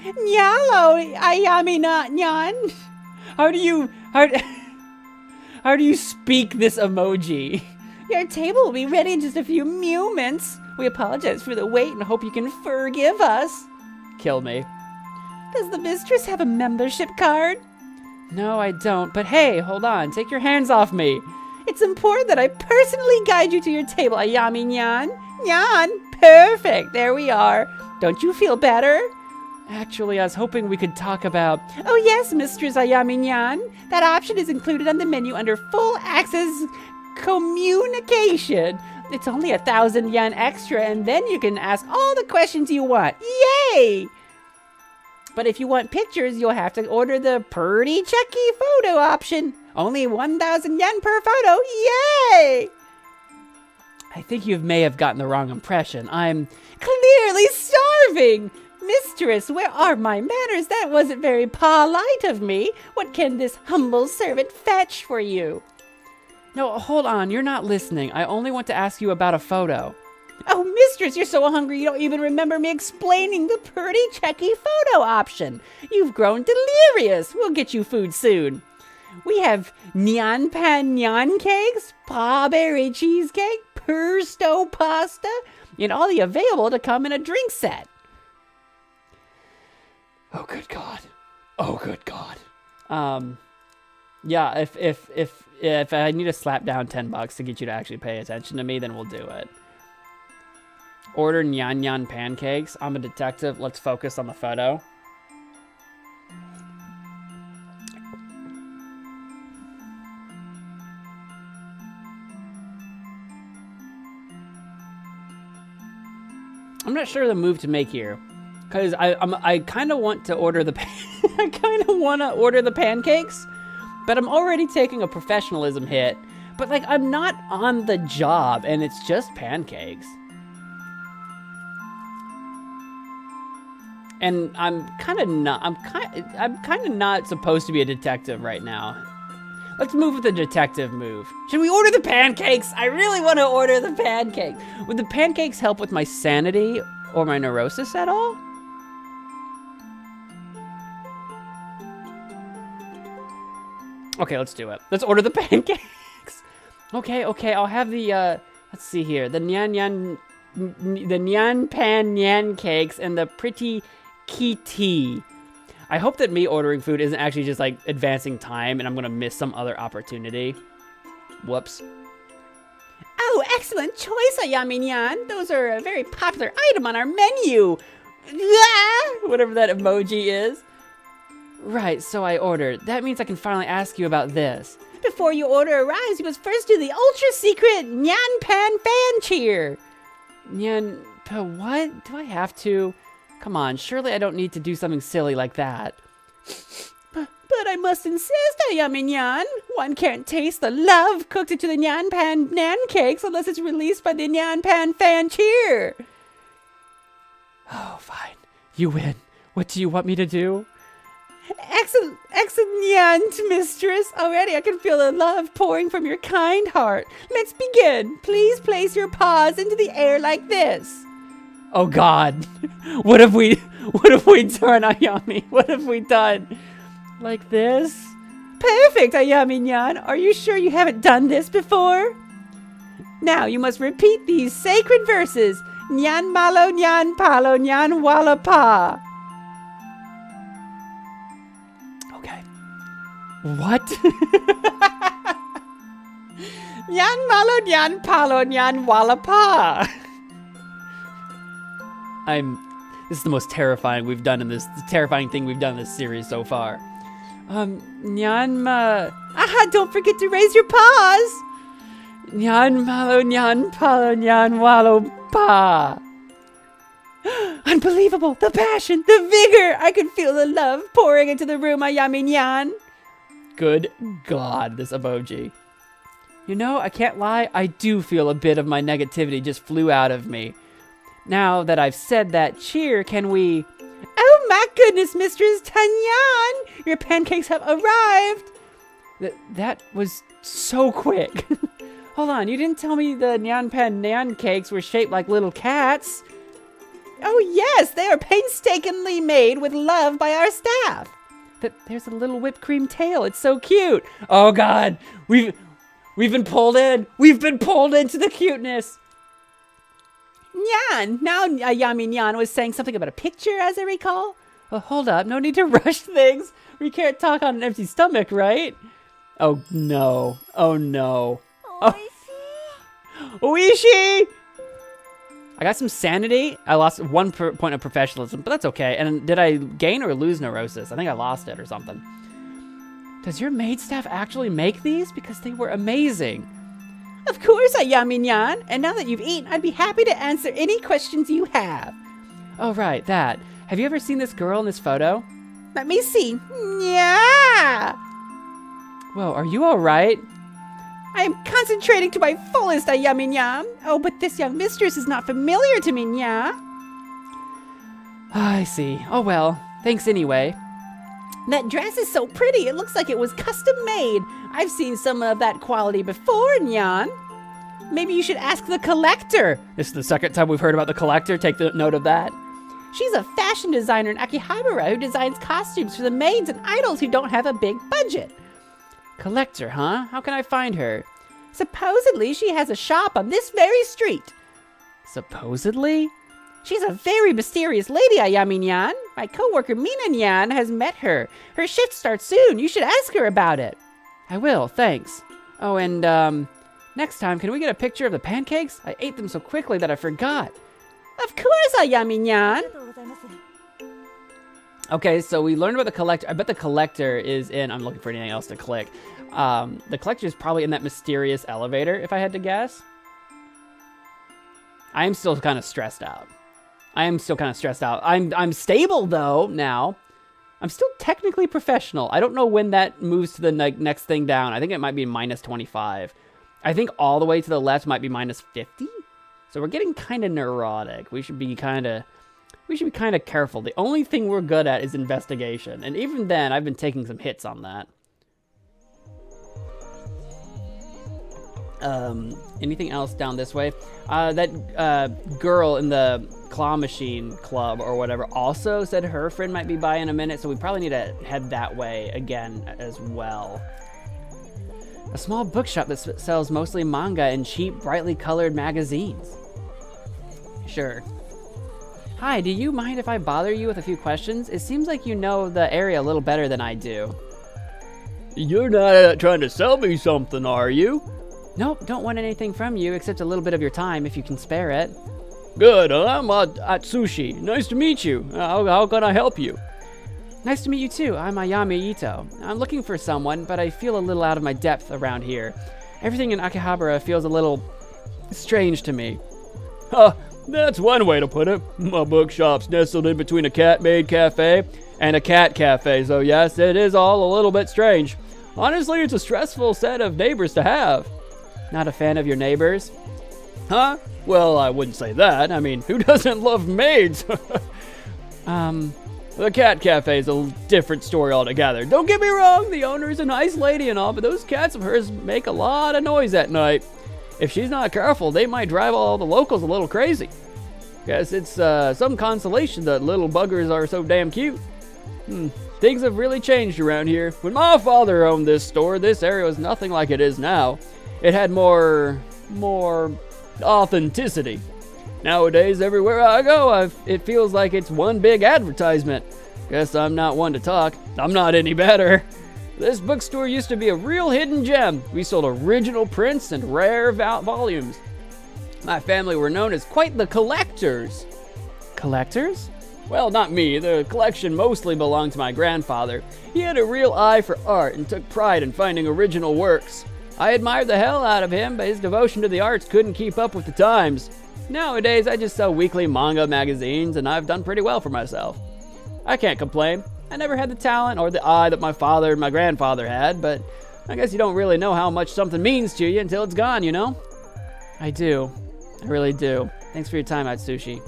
Nyalo, Ayami Nyan. How do you speak this emoji? Your table will be ready in just a few moments. We apologize for the wait and hope you can forgive us. Kill me. Does the mistress have a membership card? No, I don't. But hey, hold on. Take your hands off me. It's important that I personally guide you to your table, Ayami Nyan. Nyan, perfect. There we are. Don't you feel better? Actually, I was hoping we could talk about... Oh yes, Mistress Ayami Nyan. That option is included on the menu under full access communication. It's only 1,000 yen extra, and then you can ask all the questions you want. Yay! But if you want pictures, you'll have to order the pretty checky photo option. Only 1,000 yen per photo. Yay! I think you may have gotten the wrong impression. I'm clearly starving. Mistress, where are my manners? That wasn't very polite of me. What can this humble servant fetch for you? No, hold on. You're not listening. I only want to ask you about a photo. Oh, mistress, you're so hungry you don't even remember me explaining the pretty checky photo option. You've grown delirious. We'll get you food soon. We have nyan pan nyan cakes, paberry cheesecake, pesto pasta, and all the available to come in a drink set. Oh, good God. Oh, good God. Yeah, if I need to slap down $10 to get you to actually pay attention to me, then we'll do it. Order nyan nyan pancakes. I'm a detective. Let's focus on the photo. I'm not sure the move to make here, because I kind of want to order the pancakes, but I'm already taking a professionalism hit. But like I'm not on the job, and it's just pancakes. And I'm kind of not supposed to be a detective right now. Let's move with the detective move. Should we order the pancakes? I really want to order the pancakes. Would the pancakes help with my sanity or my neurosis at all? Okay, let's do it. Let's order the pancakes. Okay, I'll have the, let's see here. The nyan pan nyan cakes and the pretty tea. I hope that me ordering food isn't actually just like advancing time and I'm gonna miss some other opportunity. Whoops. Oh, excellent choice, Ayami Nyan. Those are a very popular item on our menu. Whatever that emoji is. Right, so I ordered. That means I can finally ask you about this. Before your order arrives, you must first do the ultra-secret Nyan Pan fan cheer. Nyan, what? Do I have to? Come on, surely I don't need to do something silly like that. But I must insist, Ayami Nyan. One can't taste the love cooked into the Nyan Pan Nan cakes unless it's released by the Nyan Pan fan cheer. Oh, fine. You win. What do you want me to do? Excellent, Nyan, mistress. Already I can feel the love pouring from your kind heart. Let's begin. Please place your paws into the air like this. Oh God, what have we done, Ayami? What have we done? Like this? Perfect, Ayaminyan. Are you sure you haven't done this before? Now you must repeat these sacred verses. Nyan malo nyan palo nyan wala pa. Okay. What? Nyan malo nyan palo nyan wala pa. This is the most terrifying thing we've done in this series so far. Nyanma. Aha, don't forget to raise your paws. Nyan malo nyan palo nyan walo pa. Unbelievable. The passion, the vigor. I can feel the love pouring into the room, Ayaminyan. Good God, this emoji. You know, I can't lie, I do feel a bit of my negativity just flew out of me. Now that I've said that cheer, can we... Oh my goodness, Mistress Tanyan! Your pancakes have arrived! That was so quick. Hold on, you didn't tell me the Nyan Pan cakes were shaped like little cats. Oh yes, they are painstakingly made with love by our staff. There's a little whipped cream tail, it's so cute. Oh God, we've been pulled in. We've been pulled into the cuteness. Nyan, now Yami Nyan was saying something about a picture, as I recall. Oh, hold up, no need to rush things. We can't talk on an empty stomach, right? Oh no, oh no. Oishi! Oishi! I got some sanity. I lost 1 point of professionalism, but that's okay. And did I gain or lose neurosis? I think I lost it or something. Does your maid staff actually make these? Because they were amazing. Of course, Ayaminyan. And now that you've eaten, I'd be happy to answer any questions you have. Oh, right, that. Have you ever seen this girl in this photo? Let me see. Yeah. Whoa, are you all right? I am concentrating to my fullest, Ayaminyan. Oh, but this young mistress is not familiar to me, Nya. I see. Oh, well, thanks anyway. That dress is so pretty. It looks like it was custom made. I've seen some of that quality before, Nyan. Maybe you should ask the collector. This is the second time we've heard about the collector. Take note of that. She's a fashion designer in Akihabara who designs costumes for the maids and idols who don't have a big budget. Collector, huh? How can I find her? Supposedly, she has a shop on this very street. Supposedly? She's a very mysterious lady, Ayaminyan. My coworker Mina Nyan has met her. Her shift starts soon. You should ask her about it. I will, thanks. Oh, and, next time, can we get a picture of the pancakes? I ate them so quickly that I forgot. Of course, Ayaminyan. Okay, so we learned about the collector. I bet the collector is in... I'm looking for anything else to click. The collector is probably in that mysterious elevator, if I had to guess. I am still kind of stressed out. I'm stable, though, now. I'm still technically professional. I don't know when that moves to the next thing down. I think it might be minus 25. I think all the way to the left might be minus 50. So we're getting kind of neurotic. We should be kind of careful. The only thing we're good at is investigation. And even then, I've been taking some hits on that. Anything else down this way? That girl in the claw machine club or whatever also said her friend might be by in a minute, so we probably need to head that way again as well. A small bookshop that sells mostly manga and cheap, brightly colored magazines. Sure. Hi, do you mind if I bother you with a few questions? It seems like you know the area a little better than I do. You're not trying to sell me something, are you? Nope, don't want anything from you except a little bit of your time if you can spare it. Good, I'm Atsushi. Nice to meet you. How can I help you? Nice to meet you too. I'm Ayami Ito. I'm looking for someone, but I feel a little out of my depth around here. Everything in Akihabara feels a little strange to me. Huh, that's one way to put it. My bookshop's nestled in between a cat-made cafe and a cat cafe, so yes, it is all a little bit strange. Honestly, it's a stressful set of neighbors to have. Not a fan of your neighbors? Huh? Well, I wouldn't say that. I mean, who doesn't love maids? The cat cafe is a different story altogether. Don't get me wrong, the owner is a nice lady and all, but those cats of hers make a lot of noise at night. If she's not careful, they might drive all the locals a little crazy. Guess it's some consolation that little buggers are so damn cute. things have really changed around here. When my father owned this store, this area was nothing like it is now. It had more authenticity. Nowadays, everywhere I go, it feels like it's one big advertisement. Guess I'm not one to talk. I'm not any better. This bookstore used to be a real hidden gem. We sold original prints and rare volumes. My family were known as quite the collectors. Collectors? Well, not me. The collection mostly belonged to my grandfather. He had a real eye for art and took pride in finding original works. I admired the hell out of him, but his devotion to the arts couldn't keep up with the times. Nowadays, I just sell weekly manga magazines, and I've done pretty well for myself. I can't complain. I never had the talent or the eye that my father and my grandfather had, but I guess you don't really know how much something means to you until it's gone, you know? I do. I really do. Thanks for your time, Atsushi.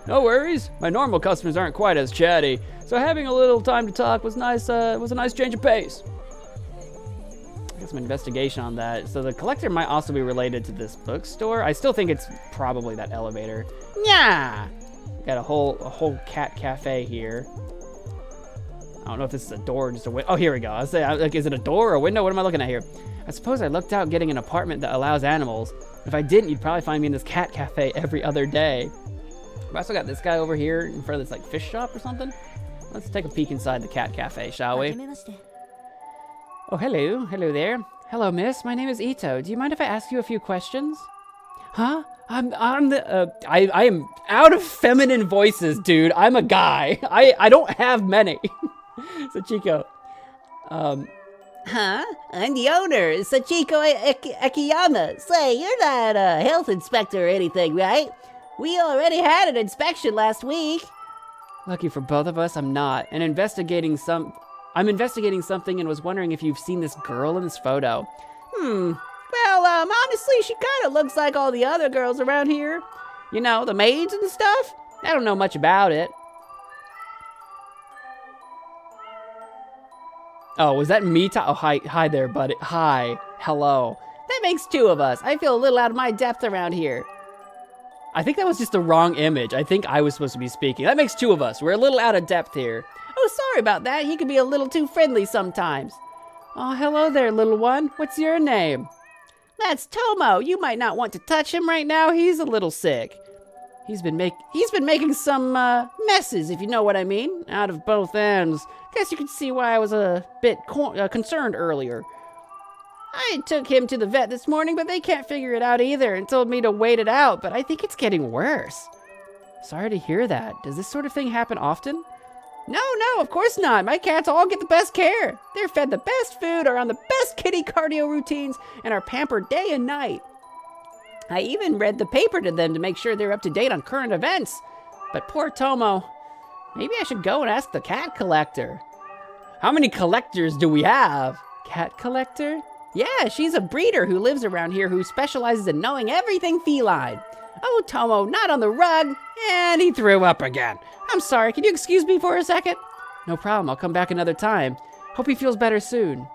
No worries. My normal customers aren't quite as chatty, so having a little time to talk was nice. Was a nice change of pace. I got some investigation on that. So the collector might also be related to this bookstore. I still think it's probably that elevator. Yeah. Got a whole cat cafe here. I don't know if this is a door or just a window. Oh, here we go. I was saying, like, is it a door or a window? What am I looking at here? I suppose I looked out getting an apartment that allows animals. If I didn't, you'd probably find me in this cat cafe every other day. I also got this guy over here in front of this like fish shop or something. Let's take a peek inside the cat cafe, shall we? Oh, hello. Hello there. Hello, miss. My name is Ito. Do you mind if I ask you a few questions? Huh? I am out of feminine voices, dude. I'm a guy. I don't have many. Sachiko. Huh? I'm the owner, Sachiko Akiyama. Say, you're not a health inspector or anything, right? We already had an inspection last week. Lucky for both of us, I'm not. I'm investigating something and was wondering if you've seen this girl in this photo. Well, honestly, she kind of looks like all the other girls around here. You know, the maids and stuff. I don't know much about it. Oh, was that me? Oh, hi there, buddy. Hi. Hello. That makes two of us. I feel a little out of my depth around here. I think that was just the wrong image. I think I was supposed to be speaking. That makes two of us. We're a little out of depth here. Oh, sorry about that. He can be a little too friendly sometimes. Oh, hello there, little one. What's your name? That's Tomo. You might not want to touch him right now. He's a little sick. He's been making some messes, if you know what I mean, out of both ends. Guess you can see why I was a bit concerned earlier. I took him to the vet this morning, but they can't figure it out either and told me to wait it out, but I think it's getting worse. Sorry to hear that. Does this sort of thing happen often? No, of course not. My cats all get the best care. They're fed the best food, are on the best kitty cardio routines, and are pampered day and night. I even read the paper to them to make sure they're up to date on current events. But poor Tomo, maybe I should go and ask the cat collector. How many collectors do we have? Cat collector? Yeah, she's a breeder who lives around here who specializes in knowing everything feline. Oh, Tomo, not on the rug. And he threw up again. I'm sorry, can you excuse me for a second? No problem, I'll come back another time. Hope he feels better soon.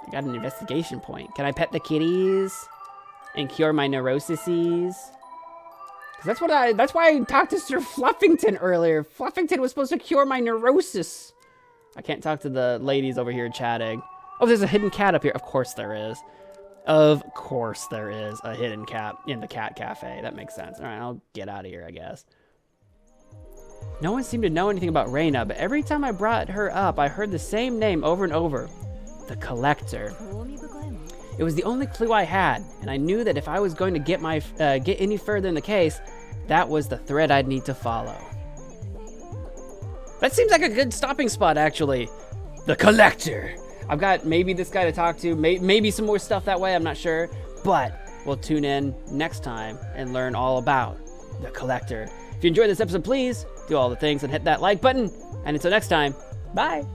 I got an investigation point. Can I pet the kitties? And cure my neuroses? That's why I talked to Sir Fluffington earlier. Fluffington was supposed to cure my neurosis. I can't talk to the ladies over here chatting. Oh, there's a hidden cat up here. Of course there is. Of course there is a hidden cat in the cat cafe. That makes sense. All right, I'll get out of here, I guess. No one seemed to know anything about Reina, but every time I brought her up, I heard the same name over and over. The Collector. It was the only clue I had, and I knew that if I was going to get any further in the case, that was the thread I'd need to follow. That seems like a good stopping spot, actually. The Collector. I've got maybe this guy to talk to, maybe some more stuff that way, I'm not sure. But we'll tune in next time and learn all about the Collector. If you enjoyed this episode, please do all the things and hit that like button. And until next time, bye.